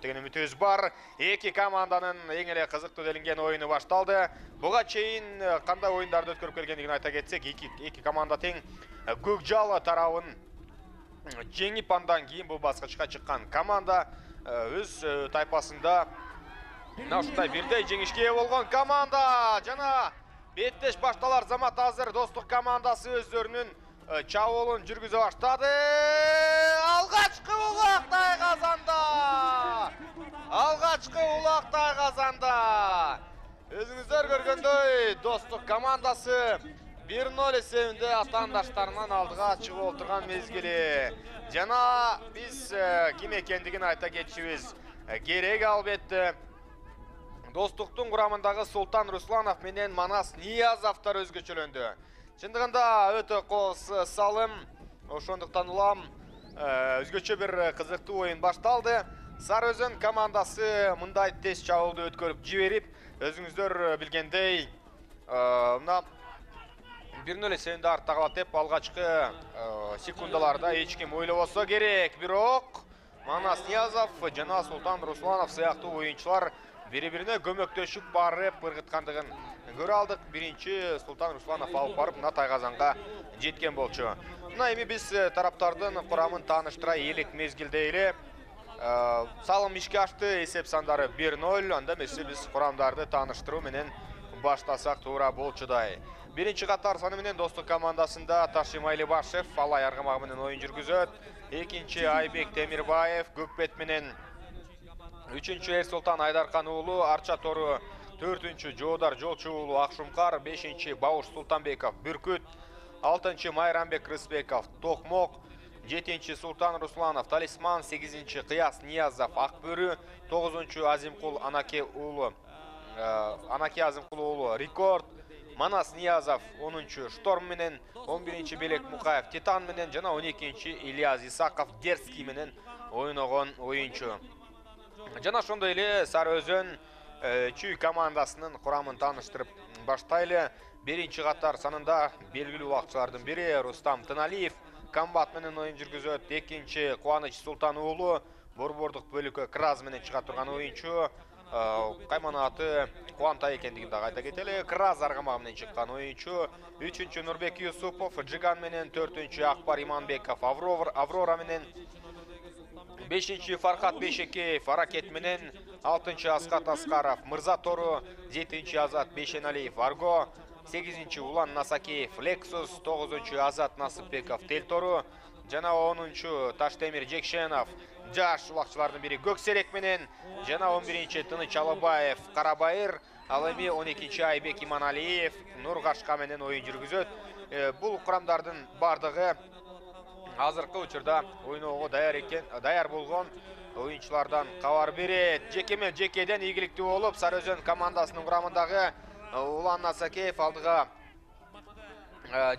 деген үмітіміз бар. Екі команданың ең эле кызыктуу делинген ойыны башталды. Буга чейин кандай ойындарды өткөрүп келгендигин айта кетсек, эки команда тең Көкжал тарабын жеңип андан кийин бул баскычка чыккан команда өз тайпасында ушундай бирдей жеңишке болгон команда. Жана беттеш башталар замат азыр Достук командасы өздөрүнүн чабуулун жүргүзө баштады. Алгачкы улактай казанда! Алгачкы улактай казанда! Өзүңүздөр көргөндөй Достук командасы 1-0 эсебинде атаандаштарынан алдыга чыгып отурган мезгили. Жана биз ким экендигин айта кетишибиз керек албетте. Достуктун курамындагы Султан Русланов менен Манас Ниязовдор өзгөчөлөндү. Чындыгында өтө кооз салым, ошондуктан улам өзгөчө бир кызыктуу оюн башталды. Сары Өзөн командасы мындай тез чабуулду өткөрүп жиберип, өзүңүздөр билгендей, мына 1-0 эсебинде артта калат деп алгачкы секундаларда эч ким ойлобосо керек. Бирок Манас Ниязов жана Султан Русланов сыяктуу оюнчулар бири-бирине көмөктөшүп барып ыргыткандыгын көрө алдык. Биринчи Султан Русланов алып барып мына Тайгазанга жеткен болчу. Мына эми биз тараптардын курамын тааныштыра элек мезгилде эле салым ишке ашты. Эсеп сандары 1-0. Анда эмесе биз курамдарды тааныштыруу менен баштасак туура болчудай. Биринчи катар саны менен Достук командасында Ташим Айлыбашев Алай Аргамагы менен оюн жүргүзөт. Экинчи Айбек Темирбаев Көкбет менен. Үчүнчү Эрсултан Айдаркан уулу Арча Тору. Төртүнчү Жоодар Жолчу уулу Акшумкар. Бешинчи Бауш Султанбеков Бүркүт. Алтынчы Майрамбек Рысбеков Токмок. Жетинчи Султан Русланов Талисман. Сегизинчи Кыяс Ниязов Акбөрү. Тогузунчу Азимкул Анаке Азимкул уулу Рекорд. Манас Ниязов 10-чу Шторм менен, 11-чи Белек Мукаев Титан менен жана 12-чи Ильяс Исаков Дерский менен ойногон оюнчу. Жана ошондой эле Сары Өзөн чүй командасынын курамын тааныштырып баштайлы. Биринчи катар санында белгилүү убакчылардын бири Рустам Тыналиев комбат менен оюн жүргүзөт. Экинчи Кубаныч Султан уулу борбордук бөлүккө Краз менен чыга турган оюнчу. Кайманаты Куантай экендигин да айта кетели. Краз Аргамагы менен чыккан оюнчу. Үчүнчү Нурбек Юсупов Джиган менен, төртүнчү Акбар Иманбеков Аврора менен, бешинчи Фархат Бешекеев Аракет менен, алтынчы Аскат Аскаров Мырза Тору, жетинчи Азат Бешеналиев Арго, сегизинчи Улан Насакеев Лексус, тогузунчу Азат Насыпбеков Телтору, жана 10-чу Таштемир Жекшенов жаш улакчылардын бири Көксерек менен, жана 11-чи Тыныч Алыбаев Карабайыр, ал эми 12-чи Айбек Иманалиев Нургашка менен оюн жүргүзөт. Бул курамдардын бардыгы азыркы учурда ойноого даяр болгон оюнчулардан кабар берет. Жекеден ийгиликтүү болуп, Сары Өзөн командасынын курамындагы Улан Насакеев алдыга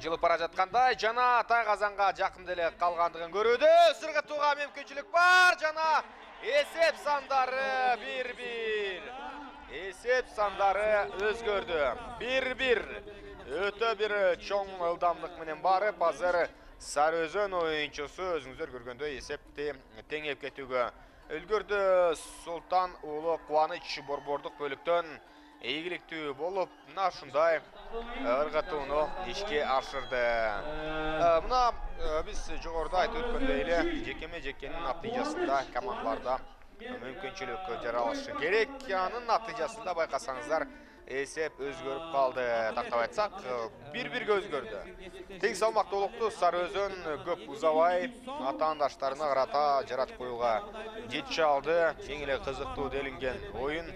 жылып бара жаткандай, жана Тайгазанга жакын деле калгандыгын көрүүдө. Сыргытууга мүмкүнчүлүк бар, жана эсеп сандары 1-1. Эсеп сандары өзгөрдү. 1-1. Өтө бир чоң ылдамдык менен барып, азыр Сары Өзөн оюнчусу өзүңүздөр көргөндөй эсепти теңеп кетүүгө үлгүрдү. Султан уулу Кубаныч борбордук бөлүктөн ийгиликтүү болуп, мына ушундай ыргытууну ишке ашырды. Мына биз жогоруда айтып өткөндөй эле жекеме-жекенин натыйжасында командаларда мүмкүнчүлүк жаралышы керек. Анын натыйжасында байкасаңыздар эсеп өзгөрүп калды. Тактап айтсак, 1-1 өзгөрдү. Тең салмактуулукту Сары Өзөн көп узабай атаандаштарына карата жаратып коюуга жетише алды. Эң эле кызыктуу делинген оюн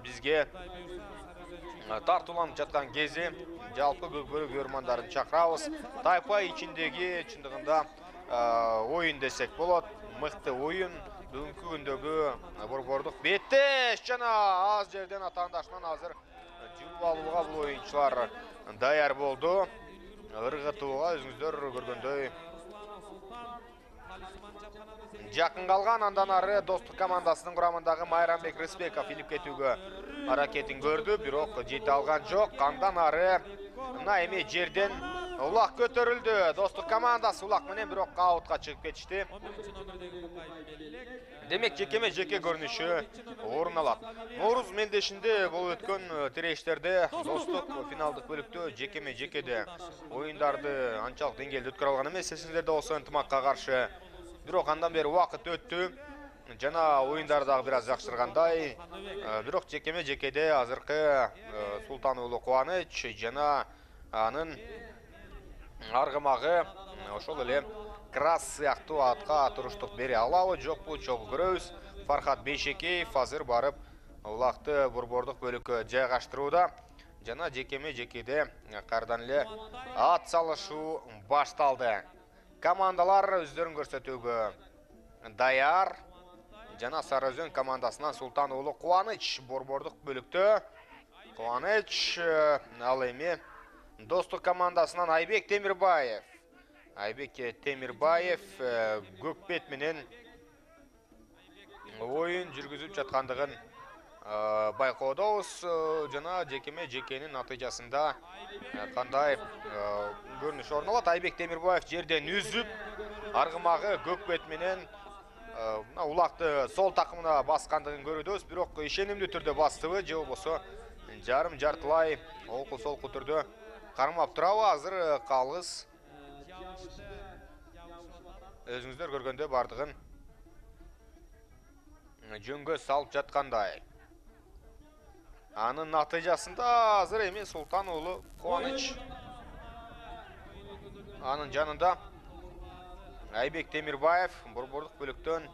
бизге тартууланып жаткан кези жалпы көкбөрү көрөрмандарын чакырабыз. Тайпа ичиндеги чындыгында оюн десек болот. Мыкты оюн. Бүгүнкү күндөгү борбордук беттеш жана аз жерден атаандашынан азыр жулуп алууга бул оюнчулар даяр болду. Ыргытууга өзүңүздөр көргөндөй жакын калган. Андан ары Достук командасынын курамындагы Майрамбек Рысбеков илип кетүүгө аракетин көрдү, бирок жете алган жок. Андан ары мына эми жерден Улақ көтерілді. Достық командасы Улақ менен бирок аутқа чыгып кетишти. Демек жекеме жеке көрүнүшү орун алат. Норуз мелдешинде болуп өткөн тирештерде Достук финалдык бөлүктө жекеме жекеде оюндарды анчалык деңгээлде өткөрө алган эмес. Эсиңиздерде болсо ынтымакка каршы. Бирок андан бери убакыт өттү. Жана оюндар дагы бир аз жакшыргандай. Бирок жекеме жекеде азыркы Султан уулу Кубаныч жана анын аргымагы ошол эле Крас сыяктуу атка туруштук бере алабы, жокпу чогуу көрөбүз. Фархат Бейшекеев азыр барып Улакты борбордук бөлүккө жайгаштырууда. Жана жекеме жекеде кайрадан эле ат салышуу башталды. Командалар өздөрүн көрсөтүүгө даяр. Жана Сары Өзөн командасынан Султан уулу Кубаныч борбордук бөлүктө. Кубаныч ал эми Достук командасынан Айбек Темирбаев. Айбек Темирбаев Көкбет менен оюн жүргүзүп жаткандыгын байкоодобуз. Жана жекеме жекенин натыйжасында кандай көрүнүш орун алат. Айбек Темирбаев жерден үзүп, аргымагы Көкбет менен Улакты сол такымына баскандыгын көрөбүз. Бирок ишенимдүү түрдө бастыбы, же болбосо жарым жартылай олку солку түрдө кармап турабы. Азыр калгыс өзүңүздөр көргөндө бардыгын жөнгө салып жаткандай. Анын натыйжасында азыр эми Султан уулу Кубаныч, анын жанында Айбек Темирбаев борбордук бөлүктөн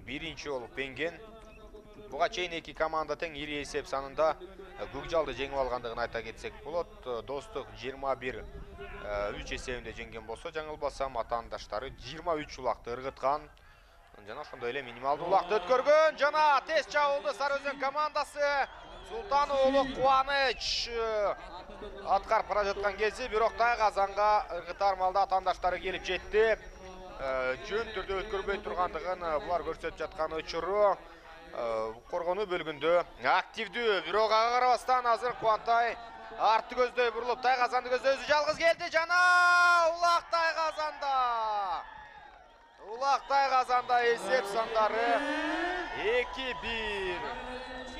биринчи болуп енген. Буга чейин эки команда тең ири эсеп санында Көкжалды жеңип алгандыгын айта кетсек болот. Достук 21-3 эсебинде жеңген болсо, жаңылбасам атаандаштары 23 Улакты ыргыткан. Жана ошондой эле минималдуу Улакты өткөргөн. Жана тез чабылды Сары Өзөн командасы. Султан уулу Кубаныч аткарып бара жаткан кези, бирок Тайгазанга ыргытар малда атаандаштары келип жетти. Жөн түрдө өткөрбөй тургандыгын булар көрсөтүп жаткан учуру. Коргонуу бөлгүндө активдүү, бирок ага карабастан азыр Кубантай артты көздөй бурулуп Тайгазанды көздөй өзү жалгыз келди. Жана Улак Тайгазанда. Улак Тайгазанда эсеп сандары 2-1.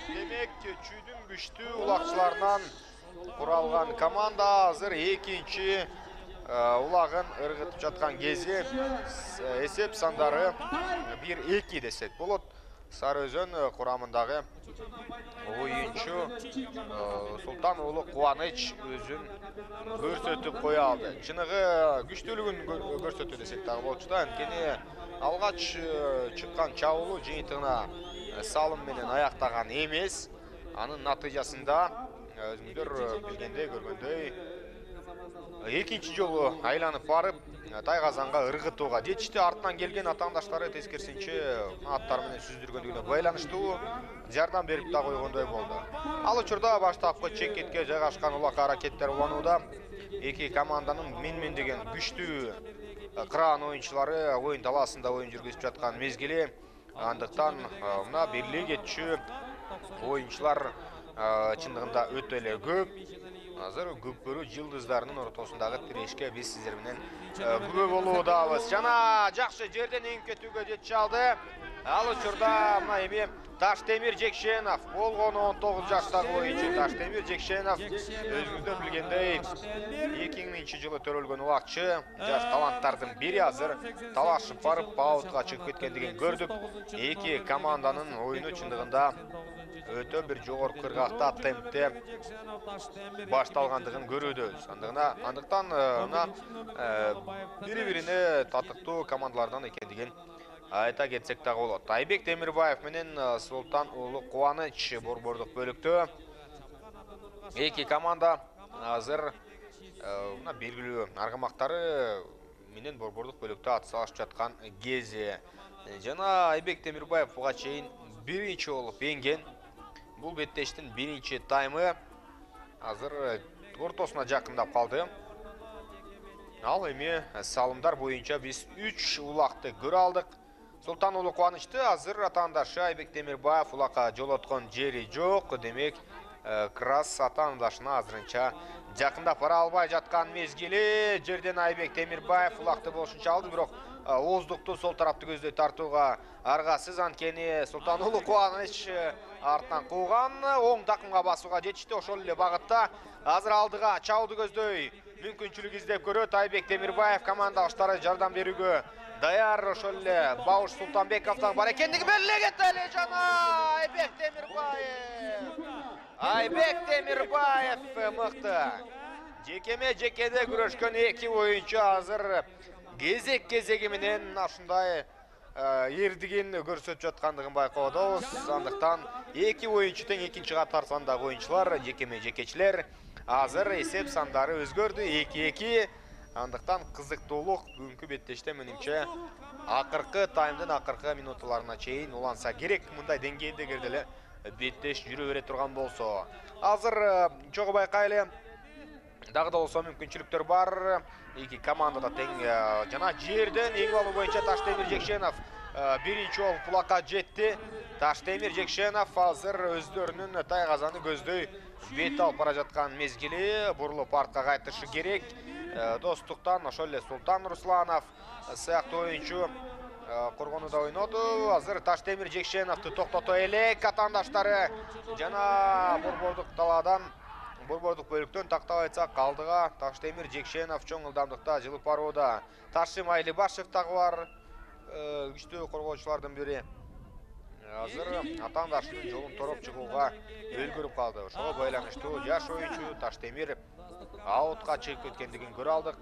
Демек чүйдүн күчтүү улакчыларынан куралган команда азыр экинчи улагын ыргытып жаткан кези эсеп сандары 1-2 десек болот. Сары Өзөн курамындагы оюнчу Султан уулу Кубаныч өзүн көрсөтүп кое алды. Чыныгы күчтүүлүгүн көрсөтүү десек дагы болчу да. Анткени алгач чыккан чабуулу жыйынтыгына салым менен аяктаган эмес. Анын натыйжасында өзүңүздөр билгендей, көргөндөй экинчи жолу айланып барып Тайгазанга ыргытууга жетишти. Артынан келген атаандаштары тескерисинче аттары менен сүздүргөндүгүнө байланыштуу жардам берип да койгондой болду. Ал учурда баштапкы чекетке жайгашкан улак аракеттер уланууда. Эки команданын менмендеген күчтүү кран оюнчулары оюн талаасында оюн жүргүзүп жаткан мезгили. Андыктан мына бирлик этчү оюнчулар чындыгында өтө эле көп. Азыр көпкөрүү жылдыздарынын ортосундагы тирешке биз сиздер менен күбө болуудабыз. Жана жакшы жерден эңип кетүүгө жетише алды. Ал учурда мына эми Таштемир Жекшенов болгону 19 жаштагы оюнчу Таштемир Жекшенов өзүңүздөр билгендей 2000-жылы төрөлгөн улакчы. Жаш таланттардын бири азыр талашып барып аутка чыгып кеткендигин көрдүк. Эки команданын оюну чындыгында өтө бир жогорку кыргакта темпте башталгандыгын көрүүбүз. Андыктан мына бири-бирине татыктуу командалардан экендигин айта кетсек дагы болот. Айбек Темирбаев менен Султан уулу Кубаныч борбордук бөлүктө. Эки команда азыр мына белгилүү аргымактары менен борбордук бөлүктө ат салышып жаткан кези. Жана Айбек Темирбаев буга чейин биринчи болуп енген. Бул беттештин биринчи таймы азыр ортосуна жакындап калды. Ал эми салымдар боюнча биз 3 улакты көрө алдык. Султан уулу Кубанычты азыр атаандашы Айбек Темирбаев улакка жолоткон жери жок. Демек Крас атандашына азырынча жақында пара албай жатқан мезгілі жерден Айбек Темирбаев улақты болшынша алды, бирок оздукту сол тарапты көздөй тартууга аргасыз, анткени Султануулу Кубаныч артынан кууган, оң такымга басууга жетишти. Ошол эле багытта азыр алдыга чабууду көздөй мүмкүнчүлүк издеп көрөт Айбек Темирбаев, командаштары жардам берүүгө даяр. Ошол эле Бауш Султанбековдун бар экендиги белгилегет эле жана Айбек Темирбаев мыкты. Жекеме-жекеде күрөшкөн эки оюнчу азыр кезек-кезеги менен ушундай эрдигин көрсөтүп жаткандыгын байкоодобуз. Андыктан эки оюнчу тең экинчи катар сандагы оюнчулар, жекеме-жекечилер азыр эсеп сандары өзгөрдү, 2-2. Андыктан кызыктуулук бүгүнкү беттеште менимче акыркы таймдын акыркы минуталарына чейин уланса керек. Мындай деңгээлде деле беттеш жүрө бере турган болсо. Азыр чогуу байкайлы. Дагы да болсо мүмкүнчүлүктөр бар. Эки командада тең жана жерден эң алуу боюнча Таштемир Жекшенов биринчи болуп булакка жетти. Таштемир Жекшенов азыр өздөрүнүн тайгазаны көздөй бет алып бара жаткан мезгили, бурулуп артка кайтышы керек. Достуктан ошол эле Султан Русланов сыяктуу оюнчу коргонууда ойноду. Азыр Таштемир Жекшеновду токтото элек атаандаштары жана борбордук талаадан, борбордук бөлүктөн тактап айтсак алдыга Таштемир Жекшенов чоң ылдамдыкта жылып барууда. Ташим Айлыбашев дагы бар, күчтүү коргоочулардын бири. Азыр атаандашынын жолун тороп чыгууга өлгөрүп калды. Ошого байланыштуу жаш оюнчу Таштемир аутка чыгып кеткендигин көрө алдык.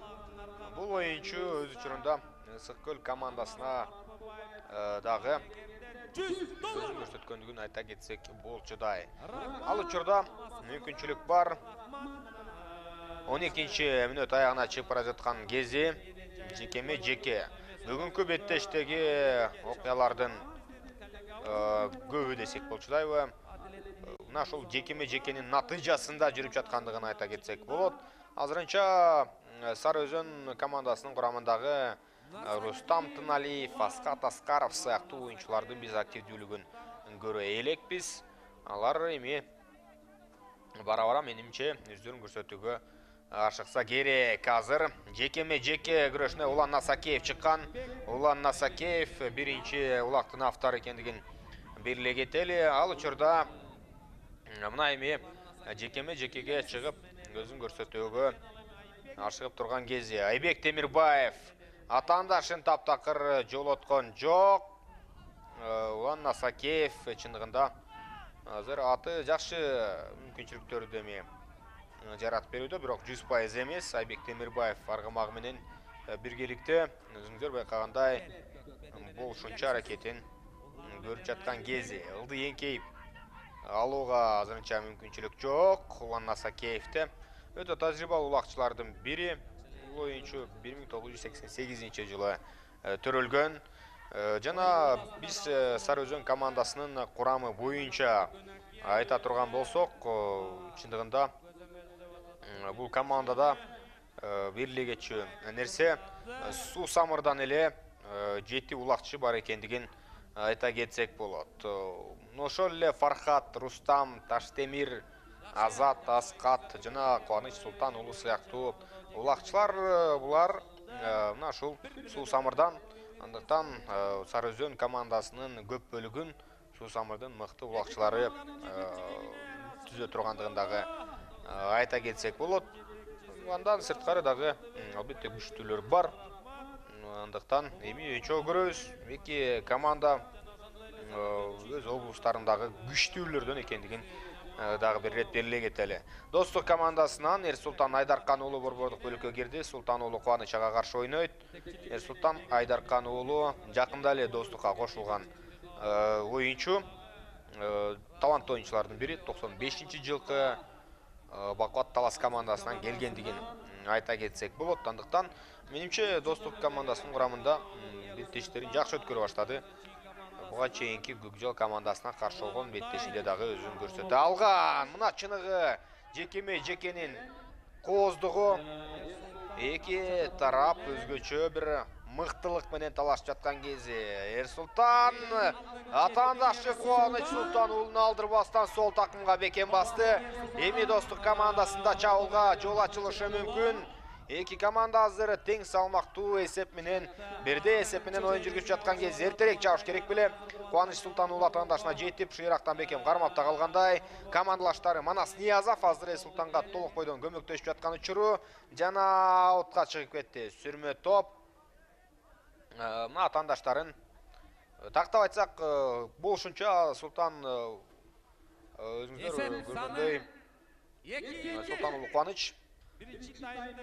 Бул оюнчу өз учурунда Ысык Көл командасына дагы өзүн көрсөткөндүгүн айта кетсек болчудай. Ал учурда мүмкүнчүлүк бар. 12-чи мүнөт аягына чыгып бара жаткан кези жекеме-жеке. Бүгүнкү беттештеги окуялардын көбү десек болчудайбы. Мына ошол жекеме-жекенин натыйжасында жүрүп жаткандыгын айта кетсек болот. Азырынча Сары Өзөн командасынын курамындагы Рустам Тыналиев, Аскат Аскаров сыяктуу оюнчулардын биз активдүүлүгүн көрө элекпиз. Алар эми бара-бара менимче өздөрүн көрсөтүүгө ашыкса керек. Азыр жекеме-жеке күрөшүнө Улан Насакеев чыккан. Улан Насакеев биринчи улактын автору экендигин белгилегет эле. Ал учурда мына эми жекеме-жекеге чыгып өзүн көрсөтүүгө ашыгып турган кези Айбек Темирбаев атаандашын таптакыр жолоткон жок. Улан Насакеев чындыгында азыр аты жакшы мүмкүнчүлүктөрдү эми жаратып берүүдө, бирок 100% эмес. Айбек Темирбаев аргымагы менен биргеликте өзүңүздөр байкагандай болушунча аракетин көрүп жаткан кези. Ылды эңкейип алууга азырынча мүмкүнчүлүк жок. Улан Насакеевте өтө тажрыйбалуу улакчылардын бири. Бул оюнчу 1988-жылы төрөлгөн. Жана биз Сары Өзөн командасынын курамы боюнча айта турган болсок, чындыгында бул командада берлегечү нерсе суу самырдан эле 7 улакчы бар экендигин айта кетсек болот. Ошол эле Фархат, Рустам, Таштемир, Азат, Аскат жана Кубаныч Султан уулу сыяктуу улакчылар булар мына ушул суу самырдан. Андыктан Сары Өзөн командасынын көп бөлүгүн суу самырдын мыкты улакчылары түзө тургандыгын дагы айта кетсек болот. Андан сырткары дагы албетте күчтүүлөр бар. Андыктан эми чогуу көрөбүз. Эки команда өз облустарындагы күчтүүлөрдөн экендигин дагы бир ирет белгилегет эле. Достук командасынан Эрсултан Айдаркан уулу борбордук бөлүккө кирди. Султан уулу Кубанычага каршы ойнойт. Эрсултан Айдаркан уулу жакында эле Достукка кошулган оюнчу. Таланттуу оюнчулардын бири. 95-жылкы Бакуат Талас командасынан келгендигин айта кетсек болот. Андыктан менимче Достук командасынын курамында беттештерин жакшы өткөрө баштады. Буга чейинки Көкжал командасына каршы болгон беттешиде дагы өзүн көрсөтө алган. Мына чыныгы жекеме-жекенин кооздугу. Эки тарап өзгөчө бир мыктылык менен талашып жаткан кези Эрсултан атаандашы Кубаныч Султан уулун алдырбастан сол такымга бекем басты. Эми достук командасында чабуулга жол ачылышы мүмкүн. Эки команда азыр тең салмактуу эсеп менен, бирде эсеп менен оюн жүргүзүп жаткан кезде эртерээк жабыш керек беле. Кубаныч Султан уулу атаандашына жетип, шыйрактан бекем кармап та калгандай. Командалаштары Манас Ниязов азыр Эрсултанга толук бойдон көмөктөшүп жаткан учуру жана аутка чыгып кетти. Сүрмө топ. Мына атаандаштарын тактап айтсак, болушунча Султан өзүңүздөр көргөндөй Султан уулу Кубаныч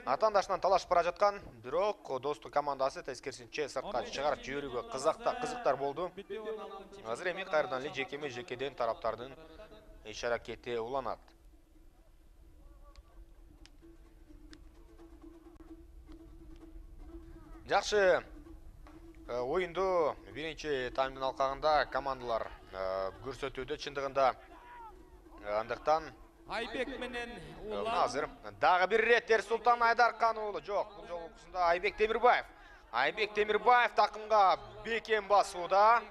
атаандашынан талашып бара жаткан, бирок достук командасы тескерисинче сыртка чыгарып жиберүүгө кызыктар болду. Азыр эми кайрадан эле жекеден тараптардын иш аракети уланат. Жакшы, оюнду биринчи таймдын алкагында командалар көрсөтүүдө чындыгында. Андыктан Айбек менен азыр дагы бир рет Эрсултан Айдаркан уулу. Жок, бул жолкусунда Айбек Темирбаев. Айбек Темирбаев такымга бекем басууда.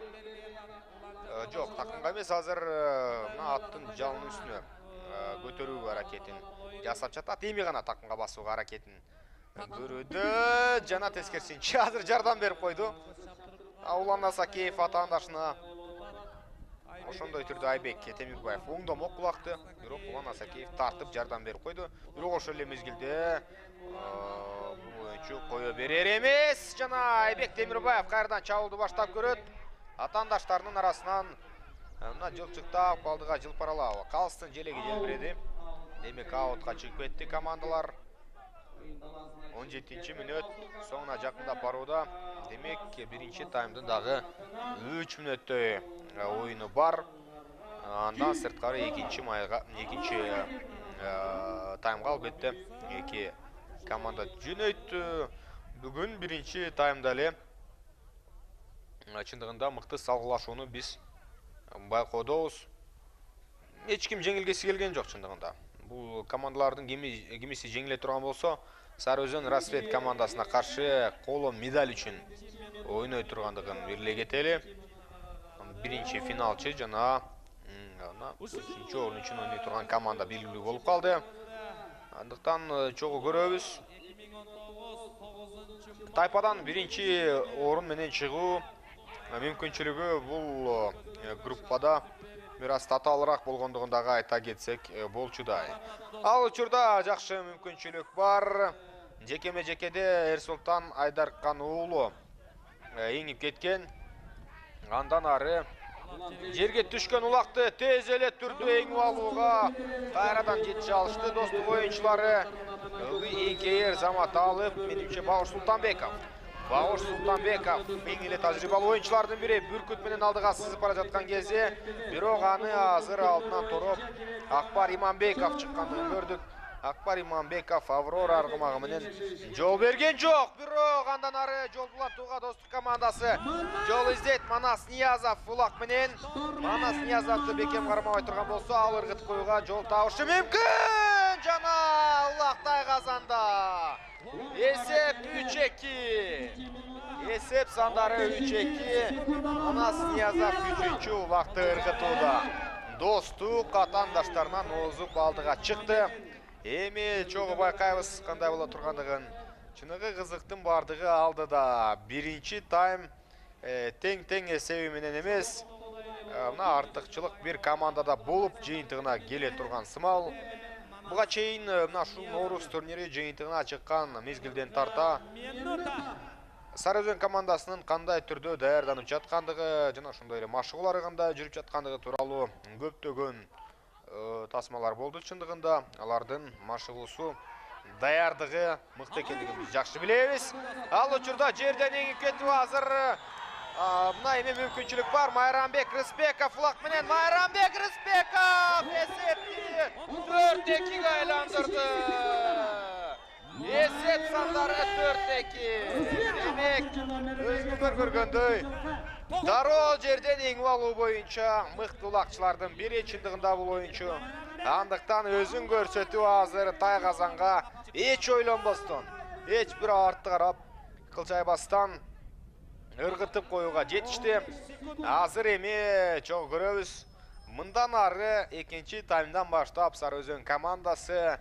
Жок, такымга эмес, азыр мына аттын жалын үстүнө көтөрүү аракетин жасап жатат. Эми гана такымга басууга аракетин көрүүдө. Жана тескерисинче азыр жардам берип койду. Улан Асакеев атаандашына ошондой түрдө Айбек Темирбаев оңдомок кулакты, бирок Улан Асакеев тартып жардам берип койду. Бирок ошол эле мезгилде бул оюнчу кое берер эмес. Жана Айбек Темирбаев кайрадан чабуулду баштап көрөт. Атаандаштарынын арасынан мына жылчыктап алдыга жылпаралап калыстын желеги желбиреди. Демек аутка чыгып кетти командалар. 17-чи мүнөт соңуна жакындап барууда. Демек биринчи таймдын дагы 3 мүнөттөй оюну бар. Андан сырткары экинчи таймга албетте эки команда жөнөйттү. Бүгүн биринчи таймда эле чындыгында мыкты салгылашууну биз байкоодобуз. Эч ким жеңилгеси келген жок чындыгында. Бул командалардын кимиси жеңиле турган болсо, Сары Өзөн Рассвет командасына каршы коло медаль үчүн ойной тургандыгын бирле кетели. Биринчи финалчы жана үчүнчү орун үчүн ойной турган команда белгилүү болуп калды. Андыктан чогуу көрөбүз. Тайпадан биринчи орун менен чыгуу мүмкүнчүлүгү бул группада бир аз татаалыраак болгондугун дагы айта кетсек болчудай. Ал учурда жакшы мүмкүнчүлүк бар. Жекеме-жекеде Эрсултан Айдаркан уулу эңип кеткен. Андан ары жерге түшкөн улакты тез эле түрдө эңип алууга кайрадан жетише алышты достук оюнчулары. Эңкейер замат алып, менимче Бауыр Султанбеков эң эле тажрыйбалуу оюнчулардын бири. Бүркүт менен алдыга сызып бара жаткан кезде, бирок аны азыр алдынан тороп Акбар Иманбеков чыккандыгын көрдүк. Акбар Иманбеков Аврора аргымагы менен жол берген жок, бирок андан ары жол булатууга достук командасы жол издейт. Манас Ниязов улак менен. Манас Ниязовду бекем кармабай турган болсо, ал ыргытып коюуга жол табышы мүмкүн. Жана улактай казанда эсеп 3-2. Эсеп сандары 3-2. Манас Ниязов 3-чү улакты ыргытууда. Достук атаандаштарынан озуп алдыга чыкты. Эми чогуу байкайбыз кандай боло тургандыгын. Чыныгы кызыктын бардыгы алдыда. Биринчи тайм тең эсеби менен эмес, мына артыкчылык бир командада болуп жыйынтыгына келе турган сымал. Буга чейин мына ушул Ноорус турнири жыйынтыгына чыккан мезгилден тарта Сары Өзөн командасынын кандай түрдө даярданып жаткандыгы жана ошондой эле машыгуулары кандай жүрүп жаткандыгы тууралуу көптөгөн тасмалар болду. Чындыгында алардын машыгуусу, даярдыгы мыкты экендигин биз жакшы билебиз. Ал учурда жерден эңип кетип азыр мына эми мүмкүнчүлүк бар. Майрамбек Рыспеков улак менен. Майрамбек Рыспеков эсепти 4-2 айландырды. Эсеп сандары 4-2. Демек, өзүңүздөр көргөндөй дароо жерден эңип алуу боюнча мыкты улакчылардын бири чындыгында бул оюнчу. Андыктан өзүн көрсөтүү азыр Тайгазанга эч ойлонбостон, эч бир артты карап кылчайбастан ыргытып коюуга жетишти. Азыр эми чогуу көрөбүз. Мындан ары экинчи таймдан баштап Сары Өзөн командасы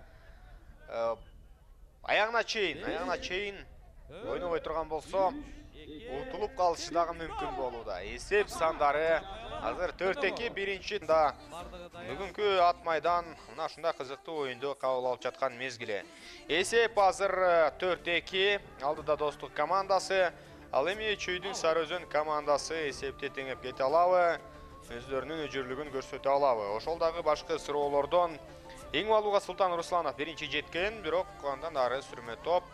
аяғына чейин ойнобой турган болсо, утулуп калышы дагы мүмкүн болууда. Эсеп сандары азыр 4-2 биринчи да. Бүгүнкү ат майдан мына ушундай кызыктуу оюнду кабыл алып жаткан мезгили. Эсеп азыр 4-2 алдыда Достук командасы. Ал эми чүйдүн Сары Өзөн командасы эсепти теңеп кете алабы? Өздөрүнүн өжөрлүгүн көрсөтө алабы? Ошол дагы башкы суроолордон эң алууга Султан Русланов биринчи жеткен, бирок андан ары сүрмө топ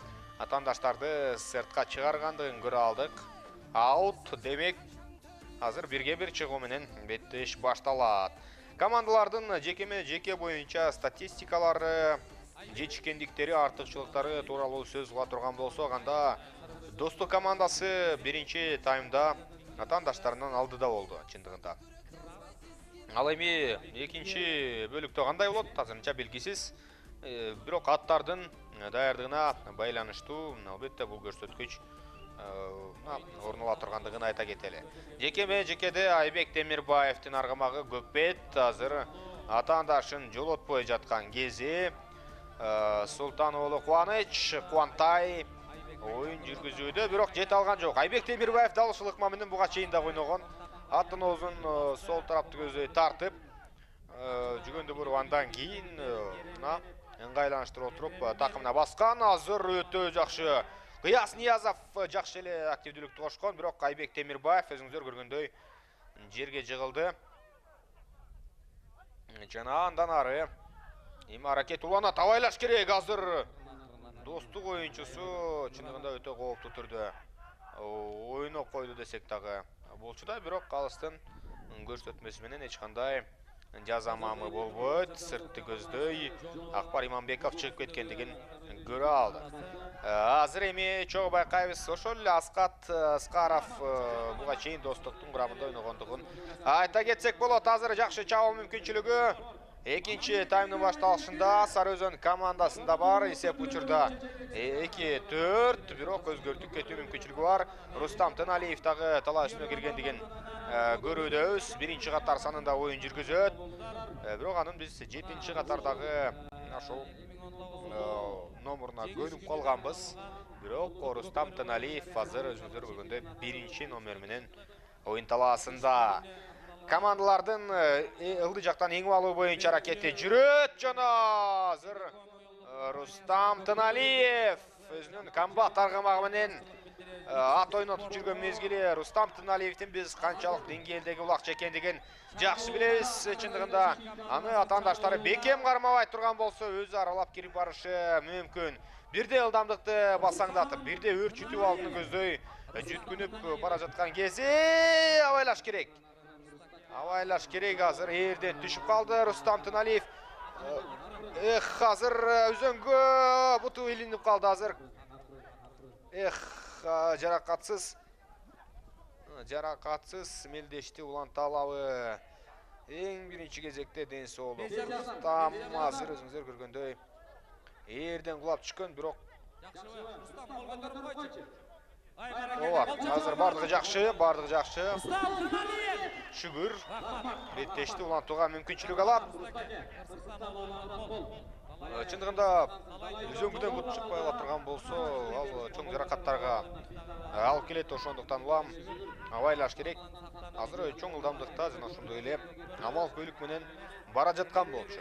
атандаштарды сыртка чыгаргандыгын көрө алдык. Аут, демек азыр 1-1 чыгуу менен беттеш башталат. Командалардын жеке боюнча статистикалары, жетишкендиктери, артыкчылыктары тууралуу сөз кыла турган болсок, анда Достук командасы биринчи таймда атандаштарынан алдыда болду чындыгында. Ал эми экинчи бөлүктө кандай болот? Азырынча белгисиз. Бирок аттардын даярдыгына байланыштуу, албетте бул көрсөткүч орун ала тургандыгын айта кетели. Жекеде Айбек Темирбаевдин аргамагы Көкбет азыр атаандашын жолотпой жаткан кези. Султан уулу Кубантай оюн жүргүзүүдө, бирок жете алган жок. Айбек Темирбаев дал ушул ыкма менен буга чейин да ойногон. Атын оозун сол тарапты көздөй тартып, жүгөндү буруп андан кийин ыңгайланыштырып отуруп такымына баскан. Азыр өтө жакшы. Кыяс Ниязов жакшы эле активдүүлүктү кошкон, бирок Айбек Темирбаев өзүңүздөр көргөндөй жерге жыгылды. Жана андан ары эми аракет уланат, абайлаш керек. Азыр Достук оюнчусу чындыгында өтө кооптуу түрдө ойноп койду десек дагы болчу да, бирок алыстын көрсөтмөсү менен эч кандай жаза маамы болбойт. Сыртты көздөй Акбар Иманбеков чыгып кеткендигин көрө алдык. Азыр эми чогуу байкайбыз, ошол эле Аскат Аскаров буга чейин Достуктун курамында ойногондугун айта кетсек болот. Азыр жакшы чабуул мүмкүнчүлүгү экинчи таймдын башталышында Сары Өзөн командасында бар. Эсеп учурда 2-4, бирок өзгөртүп кетүү мүмкүнчүлүгү бар. Рустам Тыналиев дагы талаш үстүнө киргендигин көрүүдөбүз. Биринчи катар санында оюн жүргүзөт. Бирок анын биз 7-чи катардагы ошол номуруна көнүп калганбыз. Бирок Рустам Тыналиев азыр өзүңүздөр көргөндөй биринчи номер менен оюн талаасында. Командалардын ылдый жактан эң алуу боюнча аракети жүрөт. Жана азыр Рустам Тыналиев өзүнүн комбат аргамагы менен ат ойнотуп жүргөн мезгили. Рустам Тыналиевдин биз канчалык деңгээлдеги улакчы экендигин жакшы билебиз. Чындыгында аны атаандаштары бекем кармабай турган болсо өзү аралап кирип барышы мүмкүн. Бирде ылдамдыкты басаңдатып, бирде өрчүтүп алдыны көздөй жүткүнүп бара жаткан кези абайлаш керек. Абайлаш керек, азыр эрден түшүп калды Рустам Тыналиев. Азыр өзөнгө буту илинип калды азыр. Жаракатсыз мелдешти уланта алабы. Эң биринчи кезекте ден соолук. Рустам азыр өзүңүздөр көргөндөй эрден кулап түшкөн, бирок азыр бардыгы жакшы. Шүгүр беттешти улантууга мүмкүнчүлүк алат. Чындыгында өзөңгүдөн бут чыкпай ала турган болсо, ал чоң жаракаттарга алып келет. Ошондуктан улам абайлаш керек. Азыр чоң ылдамдыкта жана ошондой эле амал көйлүк менен бара жаткан болчу.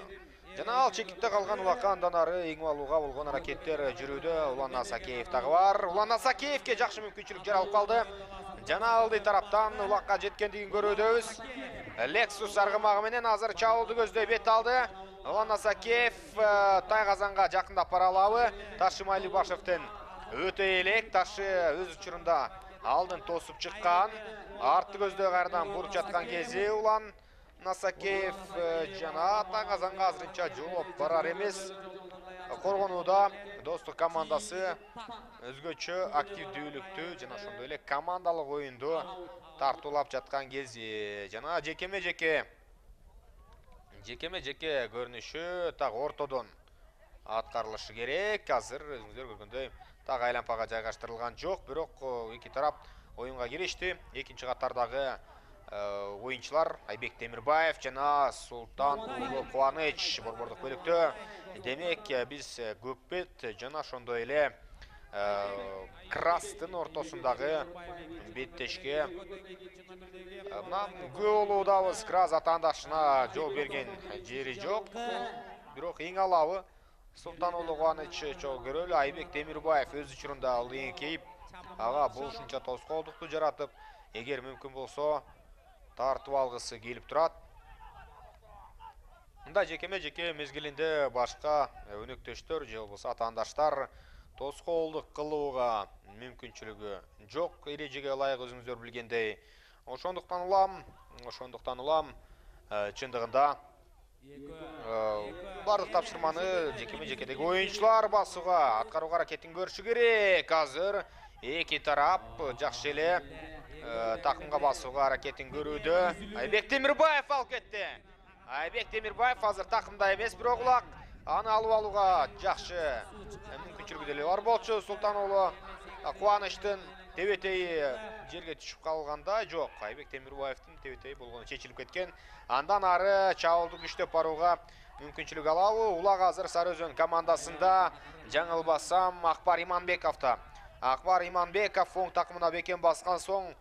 Жана ал чекитте калган убакка андан ары эң алууга болгон аракеттер жүрүүдө. Улан Асакеев дагы бар. Улан Асакеевке жакшы мүмкүнчүлүк жаралып калды. Жана алдый тараптан улакка жеткендигин көрүүдөбүз. Лексус аргамагы менен азыр чабуулду көздөй бет алды. Улан Асакеев Тайгазанга жакындап бара алабы? Ташы Майлибашевден өтө элек, Ташы өз учурунда алдын тосуп чыккан. Артты көздөй кайрадан буруп жаткан кези Улан Насакеев жана Тайгазанга азырынча жолоп барар эмес. Коргонууда Достук командасы өзгөчө активдүүлүктү жана ошондой эле командалык оюнду тартуулап жаткан кези. Жана жекеме-жеке көрүнүшү так ортодон аткарылышы керек. Азыр өзүңүздөр көргөндөй так айлампага жайгаштырылган жок, бирок эки тарап ойынға киришти. Экинчи катардагы ойынчылар Айбек Темирбаев жана Султан Улы Кубаныч борбордук бөлүктө. Демек, биз Көкбет жана ошондой эле Крастын ортосундагы беттешке мына голуудабыз. Крас атаандашына жол берген жери жок. Бирок эң алабы Султан Улы Кубаныч жол көрөлү. Айбек Темирбаев өз учурунда ал эңкейип, ага болушунча тоскоолдукту жаратып, эгер мүмкүн болсо тартып алгысы келип турат. Мында жеке мезгилинде башка өнөктөштөр же болбосо атаандаштар тоскоолдук кылууга мүмкүнчүлүгү жок, эрежеге ылайык өзүңүздөр билгендей. Ошондуктан улам чындыгында бардык тапшырманы жекедеги оюнчулар басууга, аткарууга аракетин көрүшү керек. Азыр эки тарап жакшы эле такымга басууга аракетин көрүүдө. Айбек Темирбаев алып кетти. Айбек Темирбаев азыр такымда эмес, бирок улак аны алып алууга жакшы мүмкүнчүлүгү деле бар болчу. Султан Улы Кубанычтын тебетейи жерге түшүп калганда жок. Айбек Темирбаевдин тебетейи болгону чечилип кеткен. Андан ары чабуулду күчтөп барууга мүмкүнчүлүк алабы. Улак азыр Сары Өзөн командасында, жаңылбасам, Акбар Иманбековда. Акбар Иманбеков оң такымына бекем баскан соң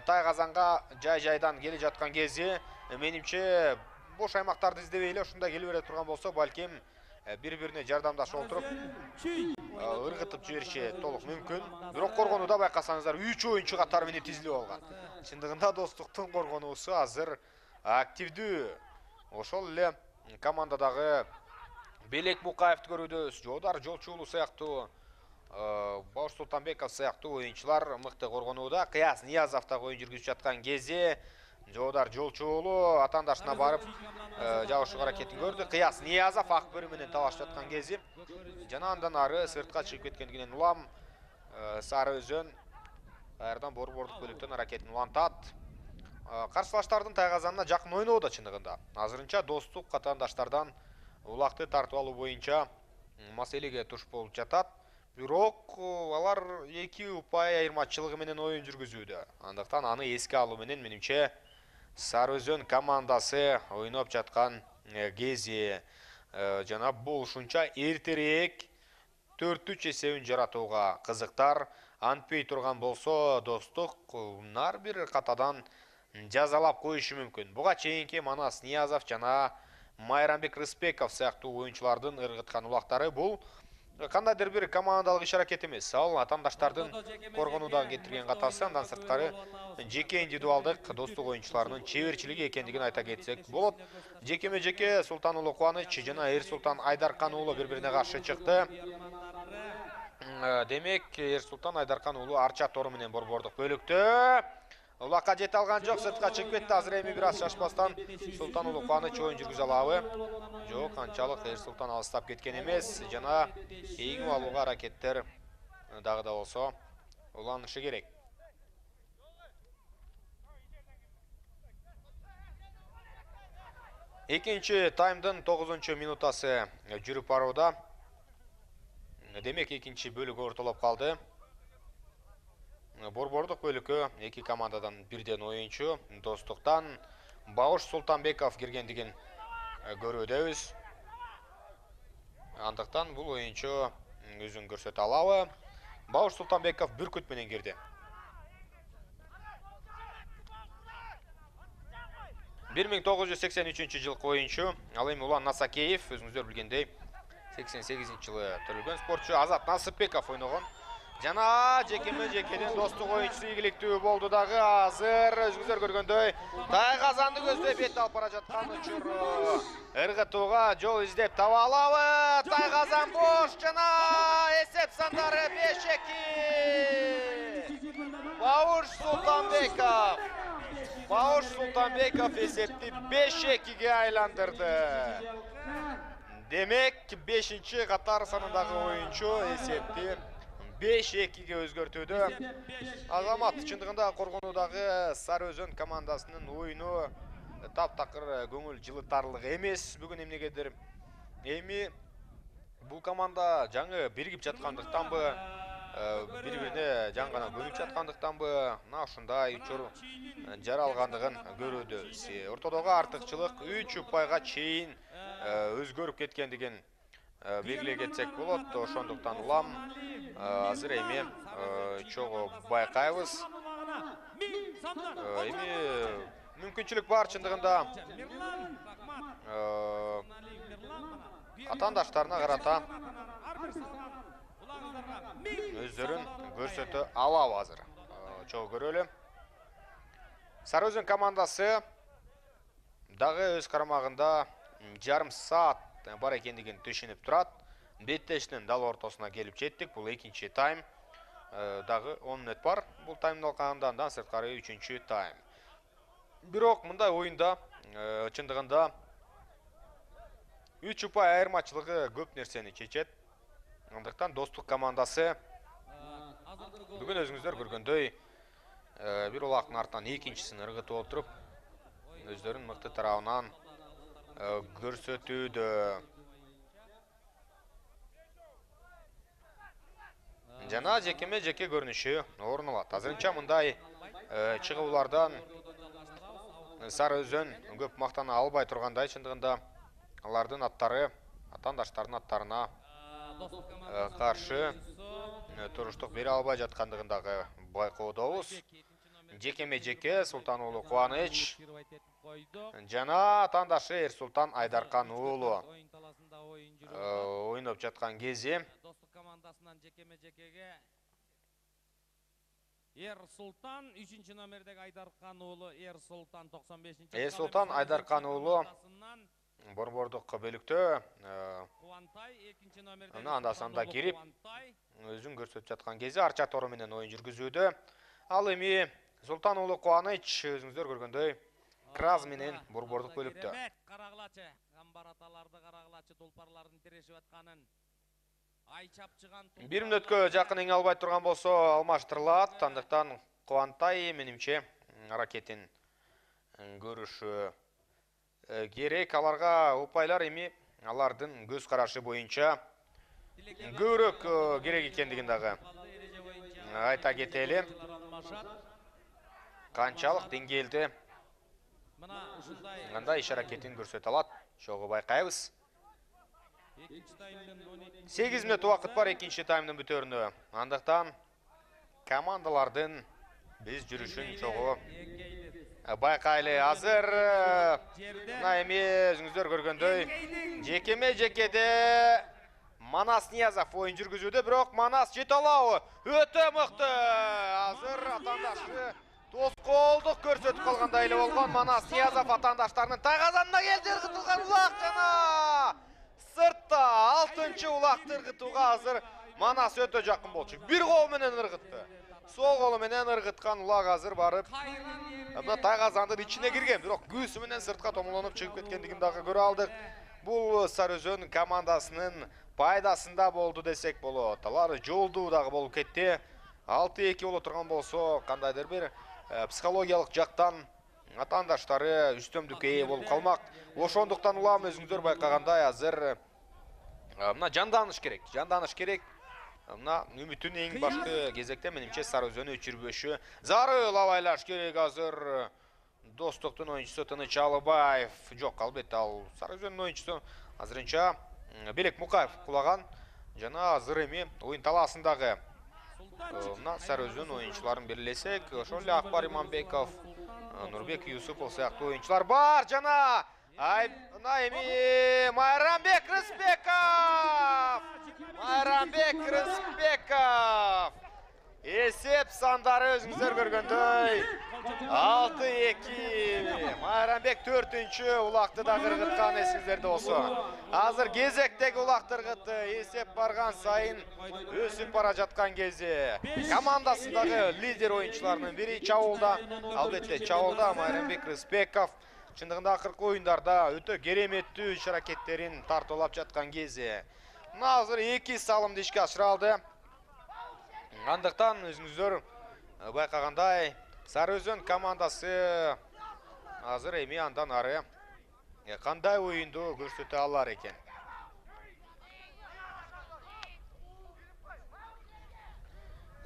Тайгазанга жай-жайдан келе жаткан кези, менимче бош аймактарды издебей эле ушунда келе бере турган болсо, балким бири-бирине жардамдашып отуруп ыргытып жибериши толук мүмкүн. Бирок коргонууда байкасаңыздар 3 оюнчу катары менен тизилип алган. Чындыгында Достуктун коргонуусу азыр активдүү. Ошол эле командадагы Белек Мукаевди көрүүдөбүз. Жодар Жолчуулу сыяктуу, Бауш Султанбеков сыяктуу оюнчулар мыкты коргонууда. Кыяз Ниязов да оюн жүргүзүп жаткан кези Жодар Жолчуулу атаандашына барып жабышууга аракетин көрдү. Кыяз Ниязов Акбөрү менен талашып жаткан кези жана андан ары сыртка чыгып кеткендигинен улам Сары Өзөн кайрадан борбордук бөлүктөн аракетин улантат. Каршылаштардын Тайгазанына жакын ойноодо чындыгында. Азырынча Достук атаандаштардан улакты тартып алуу боюнча маселеге туш болуп жатат. Бирок алар 2 упай айырмачылыгы менен оюн жүргүзүүдө. Андыктан аны эске алуу менен менимче Сары Өзөн командасы ойноп жаткан кези жана болушунча эртерээк 4-3 эсебин жаратууга кызыктар. Антпей турган болсо Достук нар бир катадан жазалап коюшу мүмкүн. Буга чейинки Манас Ниязов жана Майрамбек Рыспеков сыяктуу оюнчулардын ыргыткан улактары бул кандайдыр бир командалык иш аракет эмес. Ал атаандаштардын коргонуудагы кетирген катасы, андан сырткары жеке индивидуалдык Достук оюнчуларынын чеберчилиги экендигин айта кетсек болот. Жеке Султан Улы Кубаныч жана Эрсултан Айдаркан уулу бири-бирине каршы чыкты. Демек, Эрсултан Айдаркан уулу арча тору менен борбордук бөлүктө. Улакка жете алган жок, сыртка чыгып кетти. Азыр эми бир аз шашпастан Султан Улы Кубаныч оюн жүргүзө алабы? Жок, анчалык Эрсултан алыстап кеткен эмес жана ийгип алууга аракеттер дагы да болсо уланышы керек. Экинчи таймдын 9-минутасы жүрүп барууда. Демек, экинчи бөлүк ортолоп калды. Борбордук бөлүккө эки командадан бирден оюнчу, Достуктан Бауш Султанбеков киргендигин көрүүдөбүз. Андыктан бул оюнчу өзүн көрсөтө алабы? Бауш Султанбеков Бүркүт менен кирди. 1983 жылкы оюнчу. Ал эми Улан Насакеев, өзүңүздөр билгендей, 88 жылы төрөлгөн спортчу. Азат Насыпбеков ойногон. Жана жекеден Достук оюнчусу ийгиликтүү болду дагы. Азыр өзүңүздөр көргөндөй Тайгазанды көздөй бет алып бара жаткан учуру. Ыргытууга жол издеп таба алабы? Тайгазан бош жана эсеп сандары 5-2. Бауш Султанбеков. Бауш Султанбеков эсепти 5-2-ге айландырды. Демек, 5-катар санындагы оюнчу эсепти 5-2-ге өзгөртүүдө. Азамат, чындыгында коргонуудагы Сары Өзөн командасынын оюну таптакыр көңүл жылытарлык эмес. Бүгүн эмнегедир эми бул команда жаңы биригип жаткандыктанбы, bir-birine жаңгана көнүп жаткандыктанбы, мына ушундай учур жаралгандыгын көрөбүз. Ортодогу артыкчылык 3 упайга чейин өзгөрүп кеткендигин белгилей кетсек болот. Ошондуктан улам азыр эми чогуу байкайбыз. Эми мүмкүнчүлүк бар чындыгында атаандаштарына карата өздөрүн көрсөтө алабы азыр. Чогуу көрөлү. Сары Өзөн командасы дагы өз карамагында жарым саат бар экендигин түшүнүп турат. Беттештин дал ортосуна келип жеттик. Бул экинчи тайм. Дагы 10 мүнөт бар. Бул таймды алгандан андан сырткары 3-чү тайм. Бирок мындай оюнда чындыгында 3 упай айырмачылыгы көп нерсени чечет. Андыктан Достук командасы бүгүн өзүңүздөр көргөндөй бир улактын артынан экинчисин ыргытып отуруп, өздөрүн мыкты тарабынан көрсөтүүдө. Жана жеке көрүнүшү орун алат. Азырынча мындай чыгуулардан Сары Өзөн көп мактана албай тургандай, чындыгында алардын аттары атаандаштардын аттарына каршы туруштук бере албай жаткандыгын дагы байкоодобуз. Жеке Султан уулу Кубаныч жана атаандашы Эрсултан Айдаркан уулу ойноп жаткан кези. Достук командасынан жекеме-жекеге Эрсултан 3-чү номердеги Айдаркан уулу Эрсултан 95-чи. Эрсултан Айдаркан уулу борбордук бөлүктө анда-санда кирип өзүн көрсөтүп жаткан кези арча тору менен оюн жүргүзүүдө. Ал эми Султан уулу Кубаныч өзүңүздөр көргөндөй Краз менен борбордук бөлүктө. Карагылачы, камбараталарды карагылачы тулпарлардын тирешип атканын айчапчыган 1 мүнөткө жакын эң албай турган болсо алмаштырылат. Андыктан Кубантай менимче аракетин көрүшү керек. Аларга упайлар эми алардын көз карашы боюнча көбүрөөк керек экендигин дагы айта кетели. Канчалык деңгээлде кандай иш аракетин көрсөтө алат, чогуу байкайбыз. 8 мүнөт убакыт бар экинчи таймдын бүтөрүнө. Андыктан командалардын биз жүрүшүн чогуу байкайлы. Азыр мына эми өзүңүздөр көргөндөй жекеме-жекеде Манас Ниязов оюн жүргүзүүдө, бирок Манас жете алабы? Өтө мыкты. Азыр атаандашы тоскоолдук көрсөтүп калгандай эле болгон. Манас Ниязов атаандаштарынын тайгазанына келди, ыргытылган улак жана сыртта 6-чы улакты ыргытууга азыр Манас өтө жакын болчу. Бир кол менен ыргытты. Сол колу менен ыргыткан улак азыр барып мына тайгазандын ичине кирген, бирок көзү менен сыртка томолонуп чыгып кеткендигин дагы көрө алдык. Бул Сары Өзөн командасынын пайдасында болду десек болот. Алар жолдуу дагы болуп кетти. 6-2 боло турган болсо, кандайдыр бир психологиялык жактан атаандаштары үстөмдүккө ээ болуп калмак. Ошондуктан улам өзүңүздөр байкагандай азыр мына жанданыш керек. Мына үмүтүн эң башкы кезекте менимче Сары Өзөнү өчүрбөшү зарыл абайлаш керек. Азыр Достуктун оюнчусу Тыныч Алыбаев, жок, албетте ал Сары Өзөнүн оюнчусу азырынча Белек Мукаев кулаган. Жана азыр эми оюн талаасындагы мына Сары Өзөн оюнчуларын белгилесек, ошол эле Акбар Иманбеков, Нурбек Юсупов сыяктуу оюнчулар бар. Жана мына эми Майрамбек Рыспеков эсеп сандары өзүңүздөр көргөндөй 6-2. Майрамбек 4-чү улакты да ыргыткан, эсиңиздерде болсо. Азыр кезектеги улакты ыргытты. Эсеп барган сайын өсүп бара жаткан кези. Командасындагы лидер оюнчуларынын бири Чабуулда, албетте Чабуулда Майрамбек Рыспеков чындыгында акыркы оюндарда өтө кереметтүү иш аракеттерин тартуулап жаткан кези. Мына азыр 2 салымды ишке ашыра алды. Андыктан өзүңүздөр байкагандай Сары Өзөн командасы азыр эми андан ары кандай оюнду көрсөтө алар экен.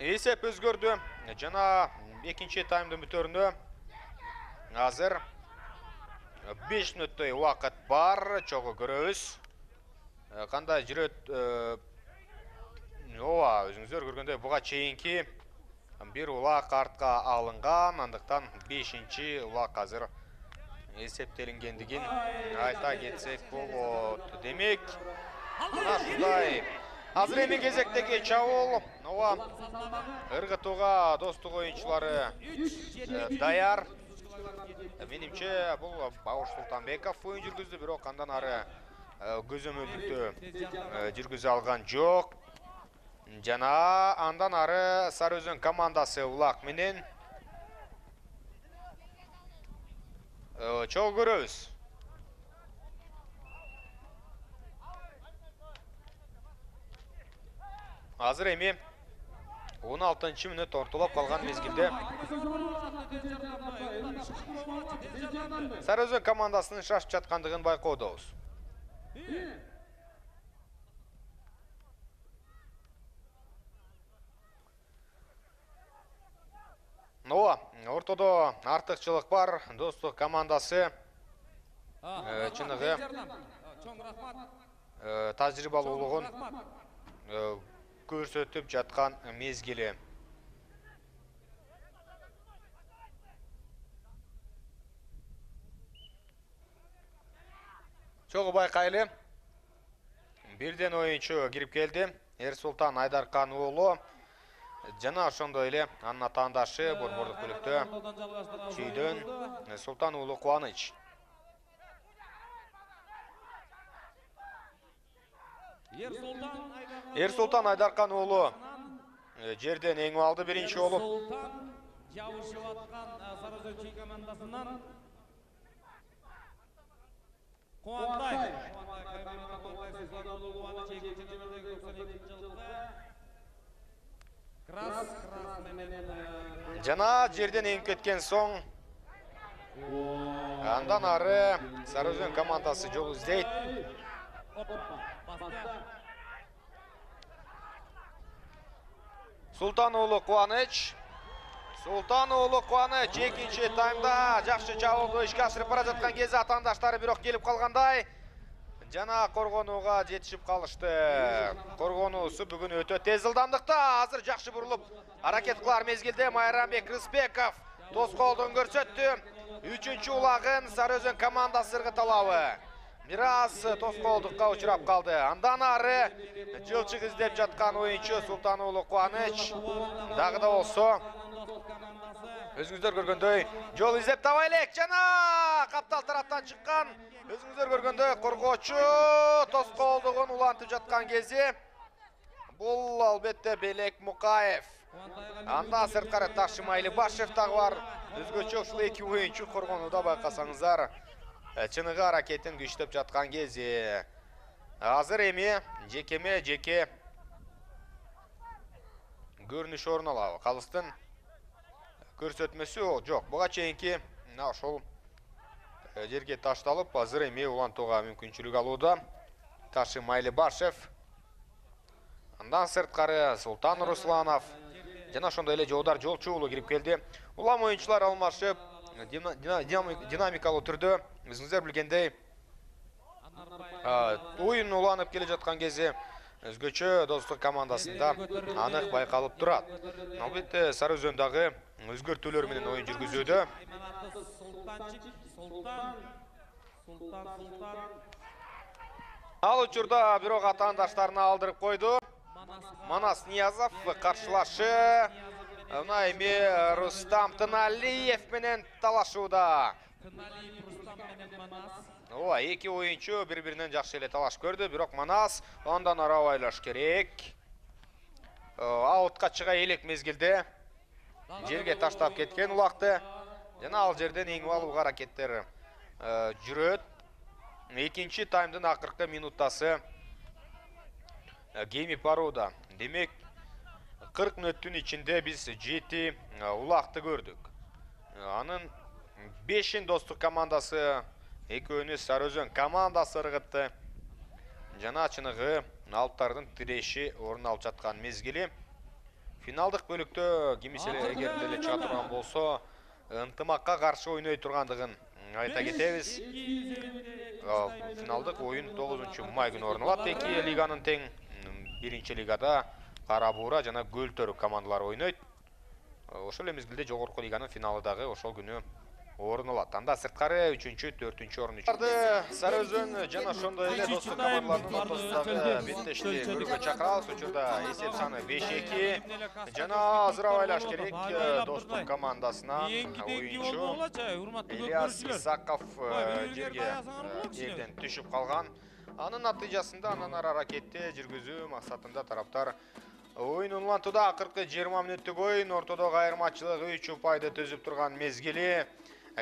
Есеп өзгөрдү. Жана экинчи таймдын бүтөрүндө азыр 5 мүнөттөй убакыт бар. Чогуу көрөбүз. Кандай жүрөт? Ооба, өзүңүздөр көргөндөй буга чейинки бир улак артка алынган, андыктан 5-чи улак азыр эсептелингендигин айта кетсек болот. Демек, мына ушундай азыр эми кезектеги чабуул. Ооба, ыргытууга Достук оюнчулары даяр. Менимче бул Бауш Султанбеков оюн жүргүздү, бирок андан ары көзөмөлдүктү жүргүзө алган жок. Жана андан ары Сары Өзөн командасы улак менен чогуу көрөбүз. Азыр эми 16-чы мүнөт ортолоп калган мезгилде Сары Өзөн командасынын шашып жаткандыгын байкоодобуз. Ортодо артыкчылык бар. Достук командасы чыныгы тажрыйбалуулугун көрсөтүп жаткан мезгили. Чогуу байкайлы. Бирден оюнчу кирип келди. Эрсултан Айдаркан уулу. Жана ошондой эле анын атаандашы борбордук бөлүктө Чүйдөн Султан уулу Кубаныч. Эрсултан Айдаркан уулу жерден эңип алды биринчи болуп. Жабышып аткан Сары Өзөн Чүй командасынан Кубантай. Жана жерден эңип кеткен соң андан ары Сары Өзөн командасы жол издейт. Султан уулу Кубаныч. Султан уулу Кубаныч экинчи таймда жакшы чабуулду ишке ашырып бара жаткан кезде атаандаштары бирок келип калгандай. Жана коргонууга жетишип калышты. Коргонуусу бүгүн өтө тез ылдамдыкта. Азыр жакшы бурулуп аракет кылар мезгилде Майрамбек Рыспеков тоскоолдон көрсөттү. 3-чү улагын Сары Өзөн командасы ыргыталабы. Бир аз тоскоолдукка учурап калды. Андан ары жылчык издеп жаткан оюнчу Султан уулу Кубаныч дагы да болсо өзүңүздөр көргөндөй жол издеп таба элек. Жана каптал тараптан чыккан өзүңүздөр көргөндөй коргоочу тоскоолдугун улантып жаткан кези бул албетте Белек Мукаев. Анда сырткары Ташымайлы Башев дагы бар. Өзгөчө ушул эки оюнчу коргонууда байкасаңыздар чыныгы аракетин күчтөп жаткан кези. Азыр эми жекеме жеке көрүнүш орун алабы. Калыстын көрсөтмөсү жок. Буга чейинки ошол жерге ташталып, азыр эми улантууга мүмкүнчүлүк алууда Ташымайлы Башев. Андан сырткары Султан Русланов жана ошондой эле Жоодар Жолчу уулу кирип келди. Улам оюнчулар алмашып, динамикалуу түрдө өзүңүздөр билгендей оюн уланып келе жаткан кезде өзгөчө Достук командасында анык байкалып турат. Албетте Сары Өзөн дагы өзгөртүүлөр менен оюн жүргүзүүдө. Ал учурда бирок атаандаштарына алдырып койду. Манас Ниязов каршылашы мына эми Рустам Тыналиев менен талашууда. Ооба, эки оюнчу бири-биринен жакшы эле талаш көрдү, бирок Манас андан ары байлаш керек. Аутка чыга элек мезгилде жерге таштап кеткен улакты. Жана ал жерден эңип алууга аракеттер жүрөт. Экинчи таймдын акыркы минуттасы кемип барууда. Демек 40 мүнөттүн ичинде биз 7 улакты көрдүк. Анын 5-ин Достук командасы, экөөнү Сары Өзөн командасы ыргытты. Жана чыныгы алыптардын тиреши орун алып жаткан мезгили. Финалдык бөлүктө кимиселер эгер деле чыга турган болсо, ынтымакка каршы ойной тургандыгын айта кетебиз. Финалдык оюн 9-май күнү орун алат. Эки лиганын тең биринчи лигада Кара Буура жана Көлтөр командалары ойнойт. Ошол эле мезгилде жогорку лиганын финалы дагы ошол күнү орун алат. Анда сырткары 3-4 орун үчүн Сары Өзөн жана ошондой эле достук командаларынын ортосундагы беттешти көрүүгө чакырабыз. Учурда эсеп саны 5-2 жана азыр абайлаш керек достук командасынан оюнчу Ильяс Исаков жерден түшүп калган. Анын натыйжасында андан ары аракетти жүргүзүү максатында тараптар ойын улантууда. Акыркы 20 мүнөттүк ойын ортодогу айырмачылык 3 упайды түзүп турган мезгили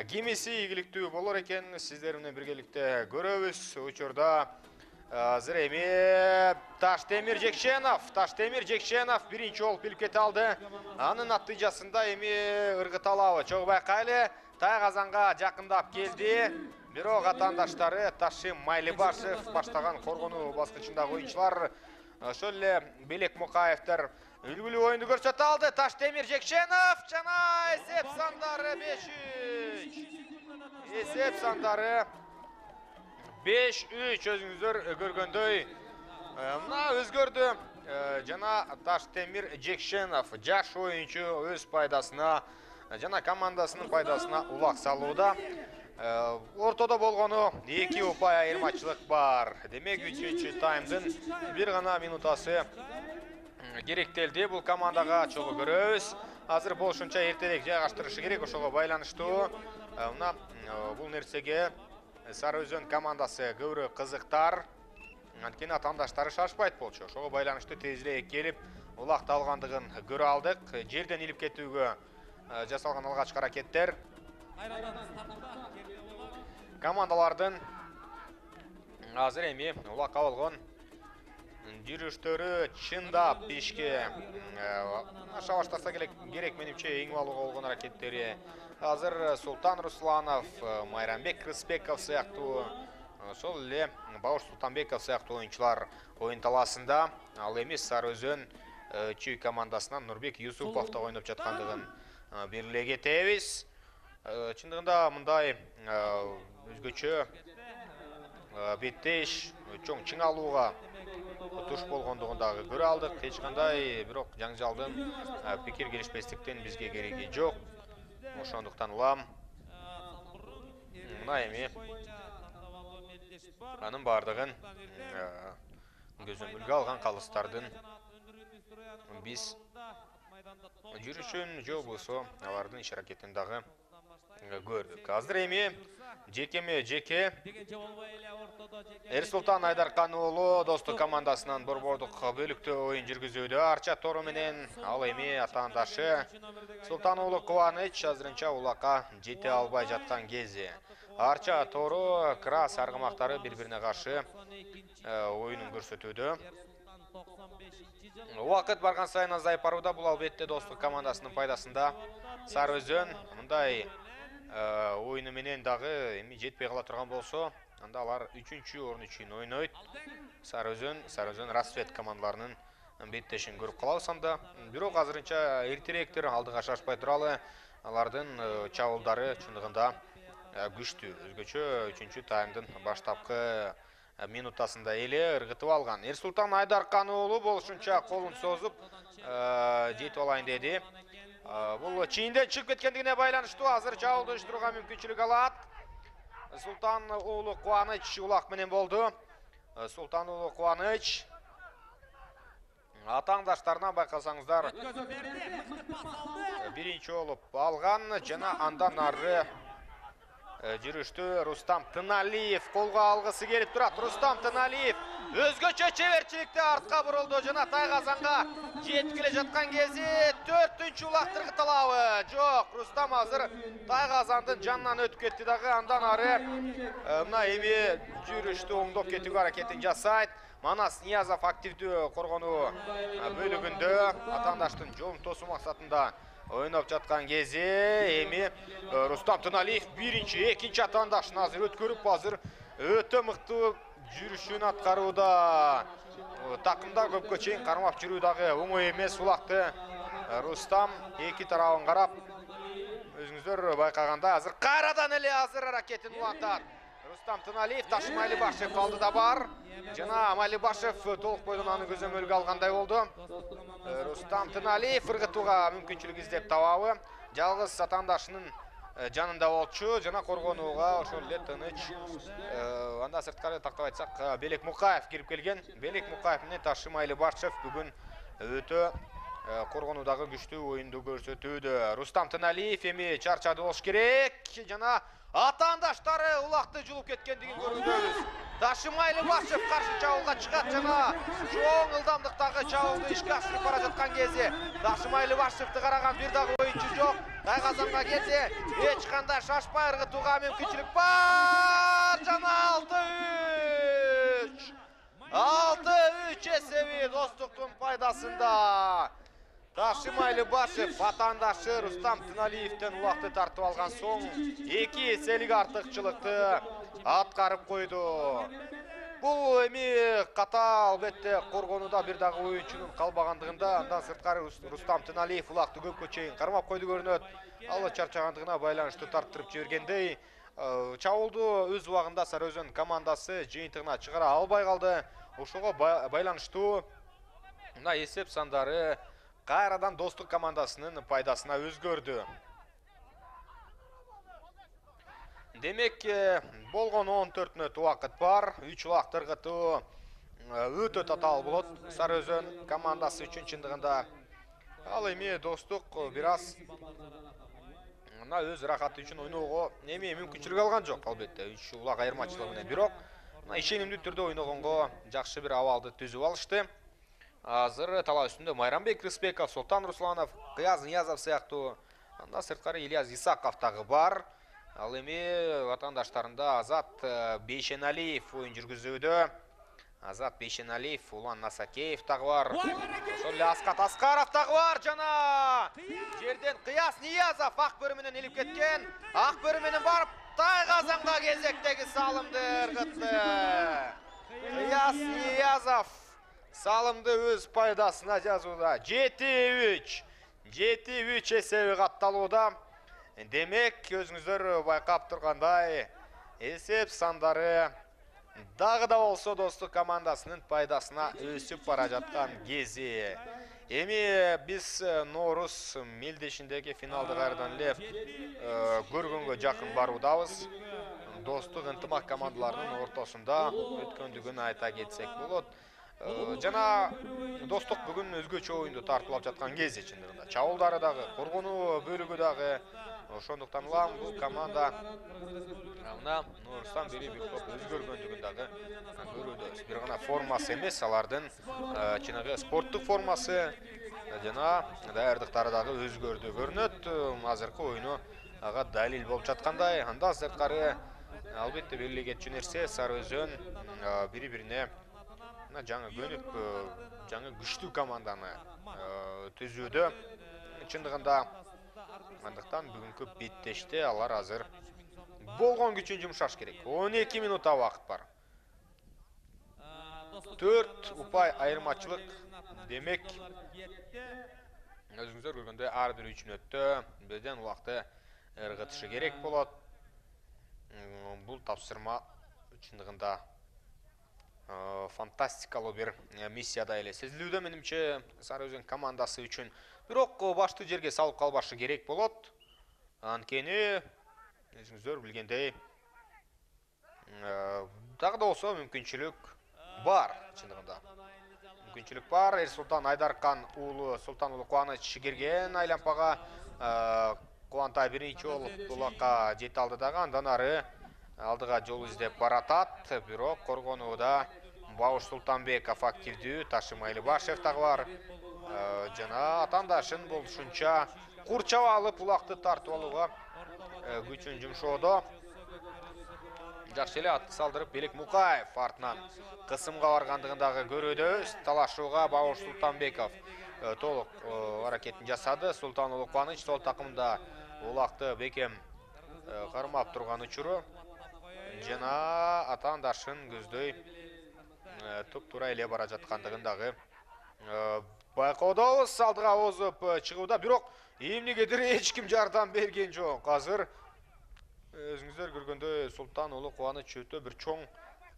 кимиси ийгиликтүү болор экен, сиздер менен биргеликте көрөбүз. Учурда азыр эми Таштемир Жекшенов биринчи жолу билип кете алды. Анын натыйжасында эми Ыргыт Алабы чогуу байкайлы Тайгазанга жакындап келди. Бирок атаандаштары Ташим Майлыбашев баштаган коргонуу баскычындагы оюнчулар ошол эле Белек Мукаевдер үлгүлүү оюнду көрсөтө алды. Таштемир Жекшенов жана эсеп сандары 5-3. Эсеп сандары 5-3 өзүңүздөр көргөндөй мына өзгөрдү. Жана Таштемир Жекшенов жаш оюнчу өз пайдасына жана командасынын пайдасына улак салууда. Ортодо болгону 2 упай айырмачылык бар. Демек 3-чү таймдын бир гана минутасы керектелди. Бул командага чогуу көрөбүз. Азыр болушунча эртерээк жайгаштырышы керек. Ошого байланыштуу мына бул нерсеге Сары Өзөн командасы көбүрөөк кызыктар. Анткени атаандаштары шашпайт болчу. Ошого байланыштуу тезирээк келип улакталгандыгын көрө алдык. Жерден илип кетүүгө жасалган алгачкы аракеттер командалардын азыр эми улакка болгон жүрүштөрү чындап ишке аша баштаса керек менимче эң баалуу болгон аракеттери. Азыр Султан Русланов, Майрамбек Рыспеков сыяктуу, ошол эле Бауш Султанбеков сыяктуу оюнчулар оюн талаасында. Ал эми Сары Өзөн чүй командасынан Нурбек Юсупов да ойноп жаткандыгын белгилей кетебиз. Чындыгында мындай өзгөчө беттеш чоң чыңалууга туш болгондугун дагы көрө алдык. Эч кандай бирок жаңжалдын пикир келишпестиктен бизге кереги жок. Ошондуктан улам мына эми анын бардыгын көзөмөлгө алган калыстардын биз жүрүшүн же болбосо алардын иш аракетин дагы көрдүк. Азыр эми жеке Эрсултан Айдаркан уулу достук командасынан борбордук бөлүктө оюн жүргүзүүдө. Арча Тору менен ал эми атаандашы Султан уулу Кубаныч азырынча улакка жете албай жаткан кези. Арча Тору Крас аргымактары бири-бирине каршы оюнун көрсөтүүдө. Убакыт барган сайын азайып барууда. Бул албетте достук командасынын пайдасында. Сары Өзөн мындай оюну менен дагы эми жетпей кала турган болсо, анда алар 3-чү орун үчүн ойнойт. Сары Өзөн Рассвет командаларынын беттешин көрүп калабыз анда. Бирок азырынча эртерээктер алдыга шашпай туралы. Алардын чабуулдары чындыгында күчтүү. Өзгөчө 3-чү таймдын баштапкы минутасында эле ыргытып алган. Эрсултан Айдаркан уулу болушунча колун созуп жетип алайын деди. Бул чийинден чыгып кеткендигине байланыштуу азыр чабуулду уюштурууга мүмкүнчүлүк алат. Султан уулу Кубаныч улак менен болду. Султан уулу Кубаныч атаандаштарынан байкасаңыздар биринчи болуп алган жана андан ары жүрүштү Рустам Тыналиев колго алгысы келип турат. Рустам Тыналиев өзгөчө чеберчиликте артка бурулду жана Тайгазанга жетип келе жаткан кези 4-чү улакты ыргыталабы? Жок, Рустам азыр Тайгазандын жанынан өтүп кетти дагы. Андан ары мына эми жүрүштү оңдоп кетүүгө аракетин жасайт. Манас Ниязов активдүү коргонуу бөлүгүндө атаандаштын жолун тосуу максатында ойноп жаткан кези эми Рустам Тыналиев биринчи, экинчи атаандашын азыр өткөрүп азыр өтө мыкты жүрүшүн аткарууда. Такымда көпкө чейин кармап жүрүү дагы оңой эмес. Улакты Рустам эки тарабын карап өзүңүздөр байкаганда азыр кайрадан эле азыр аракетин улантат. Рустам Тыналиев Ташым Алибашев алдыда бар. Жана Алибашев толук бойдон аны көзөмөлгө алгандай болду. Рустам Тыналиев ыргытууга мүмкүнчүлүк издеп табабы. Жалгыз атаандашынын жанында болчу, жана коргонууга ошол эле тыныч. Анда сырткары тактап айтсак, Белек Мукаев кирип келген. Белек Мукаев менен Ташым Алибашев бүгүн өтө коргонуудагы күчтүү оюнду көрсөтүүдө. Рустам Тыналиев эми чарчады болуш керек. Жана атаандаштары улакты жулуп кеткендигин көрүүбүз. Ташым Алибашев каршы чабуулга чыгат жана чоң ылдамдыктагы чабуулду ишке ашырып бара жаткан кезде Ташым Алибашевди караган бир дагы оюнчу жок. Тайгазанга келди. Эч кандай шашпай ыргытууга мүмкүнчүлүк бар. Жана 6-3. 6-3 эсеби Достуктун пайдасында. Ташым Алибашев атаандашы Рустам Тыналиевден улакты тартып алган соң 2 эселик артыкчылыкты аткарып койду. Бул эми ката албетте коргонууда бир дагы оюнчунун калбагандыгында, андан сырткары Рустам Тыналиев улакты көпкө чейин кармап койду көрүнөт. Ал чарчагандыгына байланыштуу тарттырып жибергендей, чабуулду өз убагында Сары Өзөн командасы жыйынтыгына чыгара албай калды. Ошого байланыштуу мына эсеп сандары кайрадан Достук командасынын пайдасына өзгөрдү. Демек, болгон 14 мүнөт убакыт бар. 3 убакыт ыргытуу өтө татаал болот Сары Өзөн командасы үчүн чындыгында. Ал эми Достук бир аз мына өз рахаты үчүн ойноого эми мүмкүнчүлүк алган жок, албетте. 3 улак айырмачылыгы менен. Бирок ишенимдүү түрдө ойногонго жакшы бир абалды түзүп алышты. Азыр талаа үстүндө Майрамбек Рыспеков, Султан Русланов, Кыяз Ниязов сыяктуу, анда сырткары Ильяс Исаков дагы бар. Ал эми атаандаштарында Азат Бейшеналиев оюн жүргүзүүдө. Азат Бейшеналиев, Улан Насакеев дагы бар. Ошол эле Аскат Аскаров дагы бар. Жана жерден Кыяз Ниязов Акбөрү менен илип кеткен. Акбөрү менен барып Тайгазанга кезектеги салымды ыргытты. Кыяз Ниязов салымды өз пайдасына жазууда. 7-3. 7-3 эсеби катталууда. Демек, өзүңүздөр байкап тургандай, эсеп сандары дагы да болсо Достук командасынын пайдасына өсүп бара жаткан кези. Эми биз Норус мелдешиндеги финалды кайрадан эле көргөнгө жакын баруудабыз. Достук ынтымак командаларынын ортосунда өткөндүгүн айта кетсек болот. Жана Достук бүгүн өзгөчө оюнду тартып алып жаткан кези чындыгында. Чабуулдары дагы, коргонуу бөлүгү дагы. Ошондуктан улам бул команда мына Норустан бери бир топ өзгөргөндүгүн дагы көрүүбүз. Бир гана формасы эмес, алардын чыныгы спорттук формасы жана даярдыктары дагы өзгөрдү көрүнөт. Азыркы оюну ага далил болуп жаткандай. Андан сырткары албетте белгилей кетчү нерсе Сары Өзөн бири-бирине жаңы көнүп, жаңы күчтүү команданы түзүүдө. Чындыгында андыктан бүгүнкү беттеште алар азыр болгон күчүн жумшаш керек. 12 минутта вакыт бар. 4 упай айырмачылык. Демек, өзүңүздөр көргөндөй ар бир 3 мүнөттө бирден убакты ыргытышы керек болот. Бул тапсырма чындыгында фантастикалуу бир миссияда эле сезилүүдө менимче Сары Өзөн командасы үчүн. Бирок башты жерге салып калбашы керек болот. Анткени өзүңүздөр билгендей дагы да болсо мүмкүнчүлүк бар чындыгында. Мүмкүнчүлүк бар. Эрсултан Айдаркан уулу Султан уулу Кубаныч кирген айлампага Кубантай биринчи болуп булакка жете алды дагы. Андан ары алдыга жол издеп баратат. Бирок коргонууда Бауш Султанбеков активдүү, Ташым Алибашев дагы бар. Жана атаандашын болушунча курчап алып улакты тартып алууга күчүн жумшоодо. Жакшы эле атты салдырып Белек Мукаев артынан кысымга баргандыгын дагы көрүүбүз. Талашууга Бауш Султанбеков толук аракетин жасады. Султан уулу Кубаныч сол такымда улакты бекем кармап турган учуру. Жана атаандашын көздөй туп-туура эле бара жаткандыгын дагы Байқаудабыз алдыға озып шығуда, бирок эмнегедир эч ким жардам берген жок. Азыр өзүңүздөр көргөндөй Султан уулу Кубаныч өтө бир чоң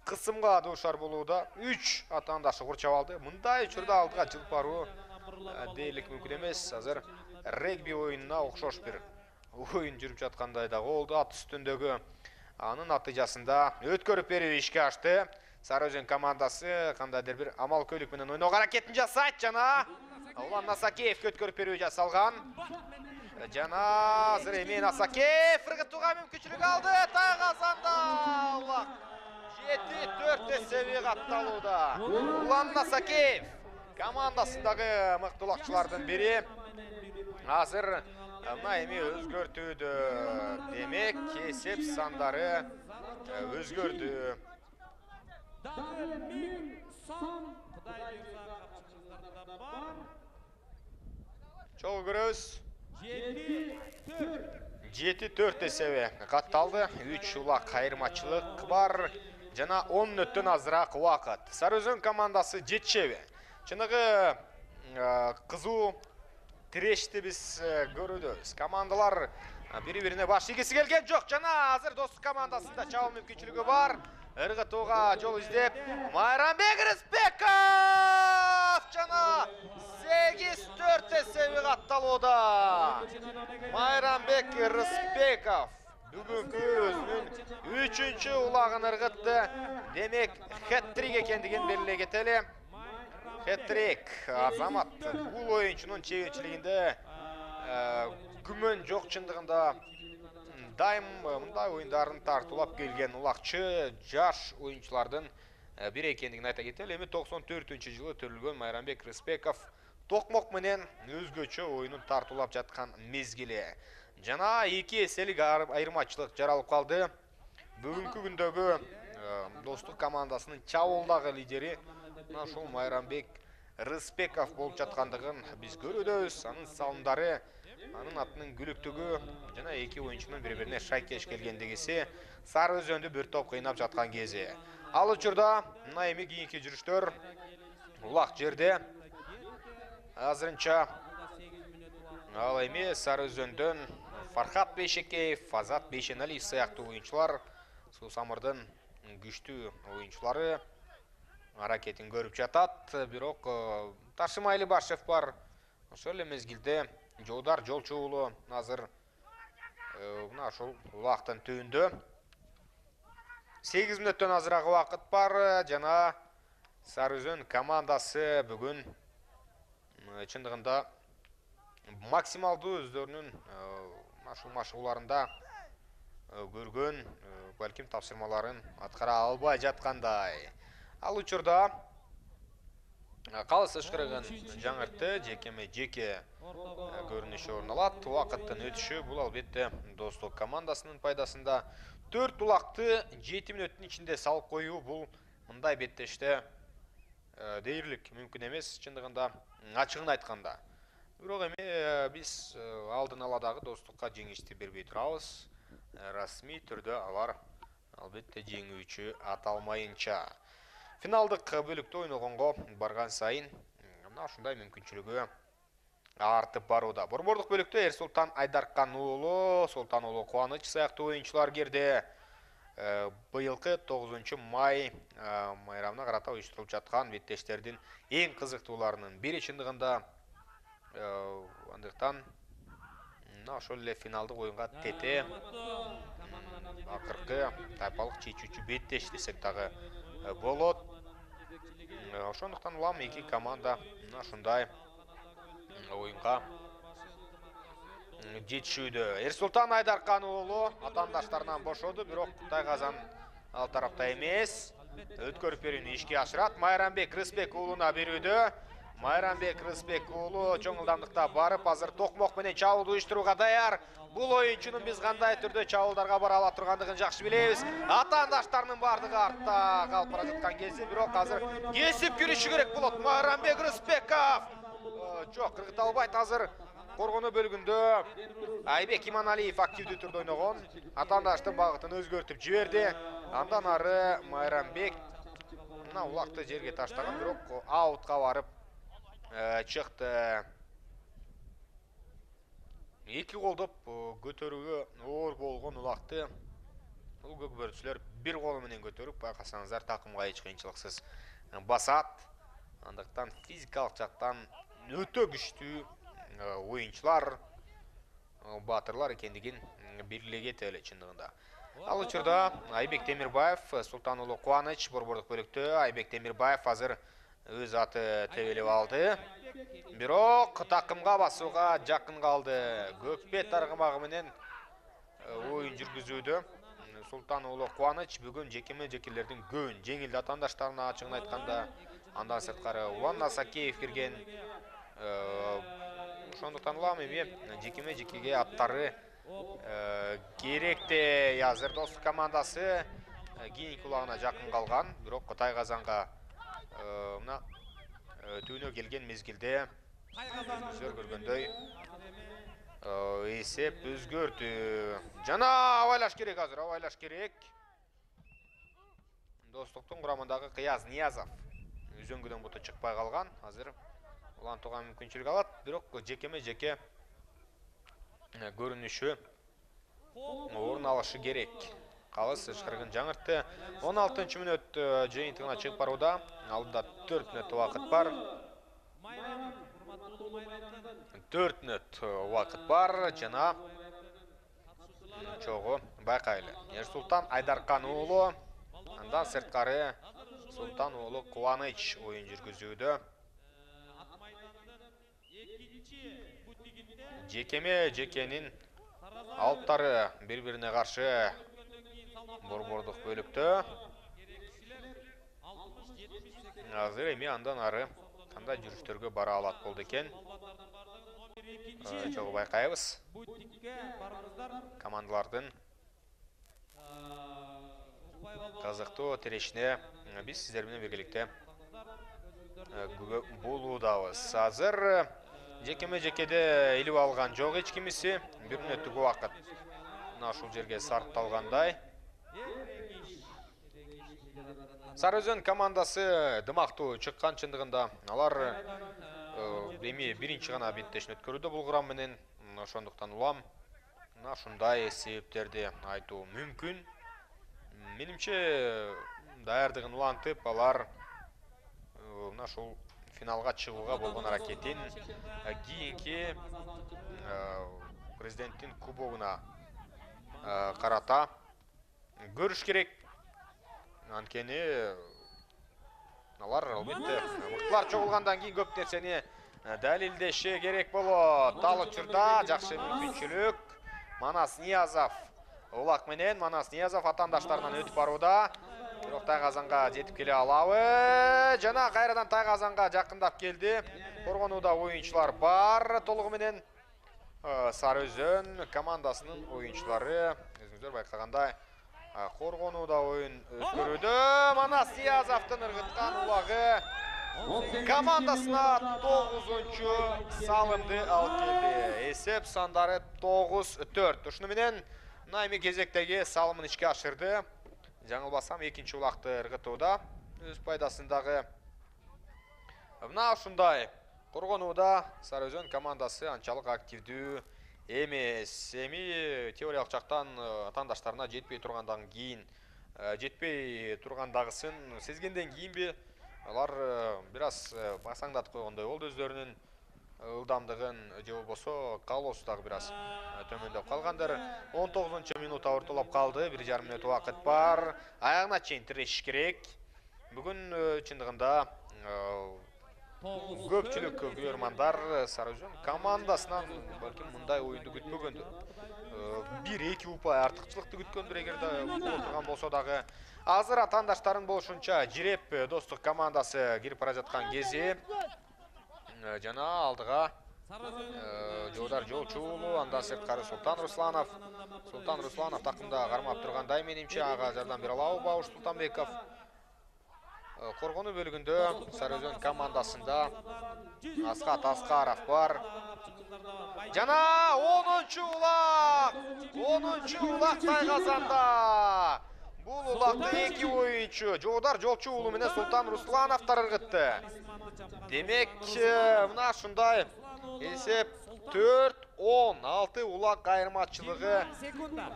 кысымга дуушар болууда. 3 атаандашы курчап алды. Мындай учурда алдыга жылып баруу дээрлик мүмкүн эмес. Азыр регби оюнуна окшош бир оюн жүрүп жаткандай да болду. Ат үстүндөгү анын натыйжасында өткөрүп берүү ишке ашты. Сарыөзөн командасы кандайдыр бир амал көйлүк менен ойноо аракетин жасайт жана Улан Насакеев өткөрүп берүү жасалган. Жана азыр эми Насакеев ыргытууга мүмкүнчүлүк алды. Тайгазанда Улак 7-4 эсеби катталууда. Улан Насакеев командасындагы мыктуулакчылардын бири. Азыр мына эми өзгөртүүдө. Демек, эсеп сандары өзгөрдү. Чогуу көрөбүз. 7-4 эсеби катталды. 3 улак айырмачылык бар. Жана 10 мүнөттөн азыраак убакыт. Сарыөзөн командасы жетишеби. Чыныгы кызуу тирешти биз көрүүдөбүз. Командалар бири-бирине баш ийгиси келген жок. Жана азыр Достук командасында чабуу мүмкүнчүлүгү бар. Ыргытууга жол издеп Майрамбек Рыспеков жана 8-4 эсеби катталууда. Майрамбек Рыспеков бүгүнкү өзүнүн 3-чү улагын ыргытты. Демек, хэт-трик экендигин белгилей кетели. Хэт-трик Азамат бул оюнчунун чеберчилигинде күмөн жок, чындыгында дайым мындай оюндарын тартуулап келген улакчы жаш оюнчулардын бири экендигин айта кетели. Эми 94-жылы төрүлгөн Майрамбек Рыспеков токмок менен өзгөчө оюнун тартуулап жаткан мезгили. Жана 2 эселик айырмачылык жаралып калды. Бүгүнкү күндөгү Достук командасынын чабуулдагы лидери ошол Майрамбек Рыспеков болуп жаткандыгын биз көрүүдөбүз. Анын салымдары, анын атынын күлүктүгү жана эки оюнчунун бири-бирине шайкеш келгендигиси Сарыөзөндү бир топ кыйнап жаткан кези. Ал учурда мына эми кийинки жүрүштөр улак жерде. Азырынча ал эми Сарыөзөндөн Фархат Бейшекеев, Азат Бейшеналиев сыяктуу оюнчулар, Суусамырдын күчтүү оюнчулары аракетин көрүп жатат. Бирок Ташим Айлыбашев бар. Ошол эле мезгилде Жолдар Жолчу уулу азыр мына ошол убактын түбүндө. 8 мүнөттөн азыраак убакыт бар жана Сарыөзөн командасы бүгүн чындыгында максималдуу өздөрүнүн ушул машыгууларында көргөн балким тапшырмаларын аткара албай жаткандай. Ал учурда калыс ышкырыгын жаңыртты, жеке көрүнүшү орун алат. Убакыттын өтүшү бул албетте Достук командасынын пайдасында. 4 улакты 7 мүнөттүн ичинде салып коюу бул мындай беттеште дээрлик мүмкүн эмес, чындыгында ачыгын айтканда. Бирок эми биз алдын ала дагы Достукка жеңишти бербей турабыз. Расмий түрдө алар албетте жеңүүчү аталмайынча. Финалдык бөлүктө ойногонго барган сайын мына ушундай мүмкүнчүлүгү артып барууда. Борбордук бөлүктө Эрсултан Айдаркан уулу, Султан уулу Кубаныч сыяктуу оюнчулар кирди. Быйылкы 9 май майрамына карата уюштурулуп жаткан беттештердин эң кызыктууларынын бири, чындыгында андыктан мына ошол эле финалдык оюнга тете акыркы тайпалык чечүүчү беттеш десек дагы болот. Ошондуктан улам эки команда мына ушундай оюнга жетишүүдө. Эрсултан Айдаркан уулу атаандаштарынан бошоду, бирок Тайгазан ал тарапта эмес. Өткөрүп берүүнү ишке ашырат. Майрамбек Рыспек уулуна берүүдө. Майрамбек Рыспек уулу чоң ылдамдыкта барып, азыр токмок менен чабуул уюштурууга даяр. Бул оюнчунун биз кандай түрдө чабуулдарга бара ала тургандыгын жакшы билебиз. Атаандаштарынын бардыгы артта калып бара жаткан кезде, бирок азыр кесип кириши керек болот. Майрамбек Рыспеков жок, ыргыта албайт. Азыр коргонуу бөлүгүндө Айбек Иманалиев активдүү түрдө ойногон. Атаандаштын багытын өзгөртүп жиберди. Андан ары Майрамбек мына улакты жерге таштаган, бирок аутка барып чыкты. Эки колдоп көтөрүүгө оор болгон улакты бул көкбөрүчүлөр бир колу менен көтөрүп, байкасаңыздар такымга эч кыйынчылыксыз басат. Андыктан физикалык жактан өтө күчтүү оюнчулар, батырлар экендигин белгилегет эле чындыгында. Ал учурда Айбек Темирбаев, Султан уулу Кубаныч борбордук бөлүктө. Айбек Темирбаев азыр өз аты тебелип алды. Бирок такымга басууга жакын калды. Көкпе таргымагы менен оюн жүргүзүүдө Султан уулу Кубаныч бүгүн жекелердин көбүн жеңилди атаандаштарына, ачыгын айтканда. Андан сырткары Улан Асакеев кирген. Ошондуктан улам эми жекеге аттары керекте. Азыр Достук командасы кийинки улагына жакын калган. Бирок Тайгазанга мына түйүнө келген мезгилде өзүңүздөр көргөндөй эсеп өзгөрдү. Жана абайлаш керек, азыр абайлаш керек. Достуктун курамындагы Кыяз Ниязов үзөңгүдөн буту чыкпай калган. Азыр улантууга мүмкүнчүлүк алат, бирок жеке көрүнүшү орун алышы керек. Калыс ышкыргын жаңыртты. 16-мүнөт жыйынтыгына чыгып барууда. Алдында 4 мүнөт убакыт бар. 4 мүнөт убакыт бар. Жана чогуу байкайлы. Эрсултан Айдаркан уулу, андан сырткары Султан уулу Кубаныч оюн жүргүзүүдө. Жекенин алыптары бири-бирине каршы борбордук бөлүктө. Азыр эми андан ары кандай жүрүштөргө бара алат болду экен. Чогуу байкайбыз. Командалардын кызыктуу тирешине биз сиздер менен биргеликте болуудабыз. Азыр жекеде илип алган жок эч кимиси. 1 мүнөттүк убакыт мына ушул жерге сарпталгандай. Сары Өзөн командасы дымактуу чыккан чындыгында. Алар эми биринчи гана беттешин өткөрүүдө бул курам менен. Ошондуктан улам мына ушундай себептерди айтуу мүмкүн. Менимче даярдыгын улантып, алар мына ушул финалга чыгууга болгон аракетин кийинки президенттин кубогуна карата көрүш керек. Анткени алар албетте мыктылар чогулгандан кийин көп нерсени далилдеши керек болот. Ал учурда жакшы мүмкүнчүлүк Манас Ниязов улак менен. Манас Ниязов атаандаштарынан өтүп барууда. Бирок Тайгазанга жетип келе алабы? Жана кайрадан Тайгазанга жакындап келди. Коргонууда оюнчулар бар толугу менен. Сары Өзөн командасынын оюнчулары өзүңүздөр байкагандай коргонууда оюн өткөрүүдө. Манас Ниязовдун ыргыткан улагы командасына 9-чу салымды алып келди. Эсеп сандары 9-4. Ушуну менен мына эми кезектеги салымын ишке ашырды. Жаңылбасам экинчи улакты ыргытууда өз пайдасындагы. Мына ушундай коргонууда Сары Өзөн командасы анчалык активдүү эмес. Эми теориялык жактан атаандаштарына жетпей тургандан кийин, жетпей тургандагысын сезгенден кийинби алар бир аз басаңдатып койгондой болду өздөрүнүн ылдамдыгын, же болбосо калоосу дагы бир аз төмөндөп калгандыр. 19-чу минут ортолоп калды. 1,5 мүнөт убакыт бар. Аягына чейин тирешиш керек. Бүгүн чындыгында көпчүлүк көрөрмандар Сары Өзөн командасынан балким мындай оюнду күтпөгөндүр. 1-2 упай артыкчылыкты күткөндүр эгерде боло турган болсо дагы. Азыр атаандаштарын болушунча жиреп Достук командасы кирип бара жаткан кези. Жана алдыга Жолдар Жолчуулу, андан сырткары Султан Русланов. Султан Русланов такымда кармап тургандай менимче, ага жардам бере алабы Бауш Султанбеков. Коргонуу бөлүгүндө Сары Өзөн командасында Аскат Аскаров бар. Жана 10-чу улак Тайгазанда. Бул улакта эки оюнчу Жодар Жолчу уулу менен Султан Руслановдор ыргытты. Демек, мына ушундай эсеп 4-16 улак айырмачылыгы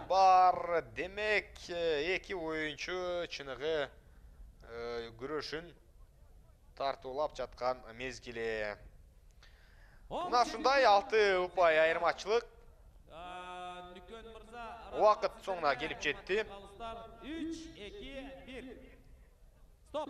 бар. Демек, эки оюнчу чыныгы күрөшүн тартуулап жаткан мезгили. Мына ушундай 6 упай айырмачылык убакыт соңуна келип жетти. 3-2-1. Стоп.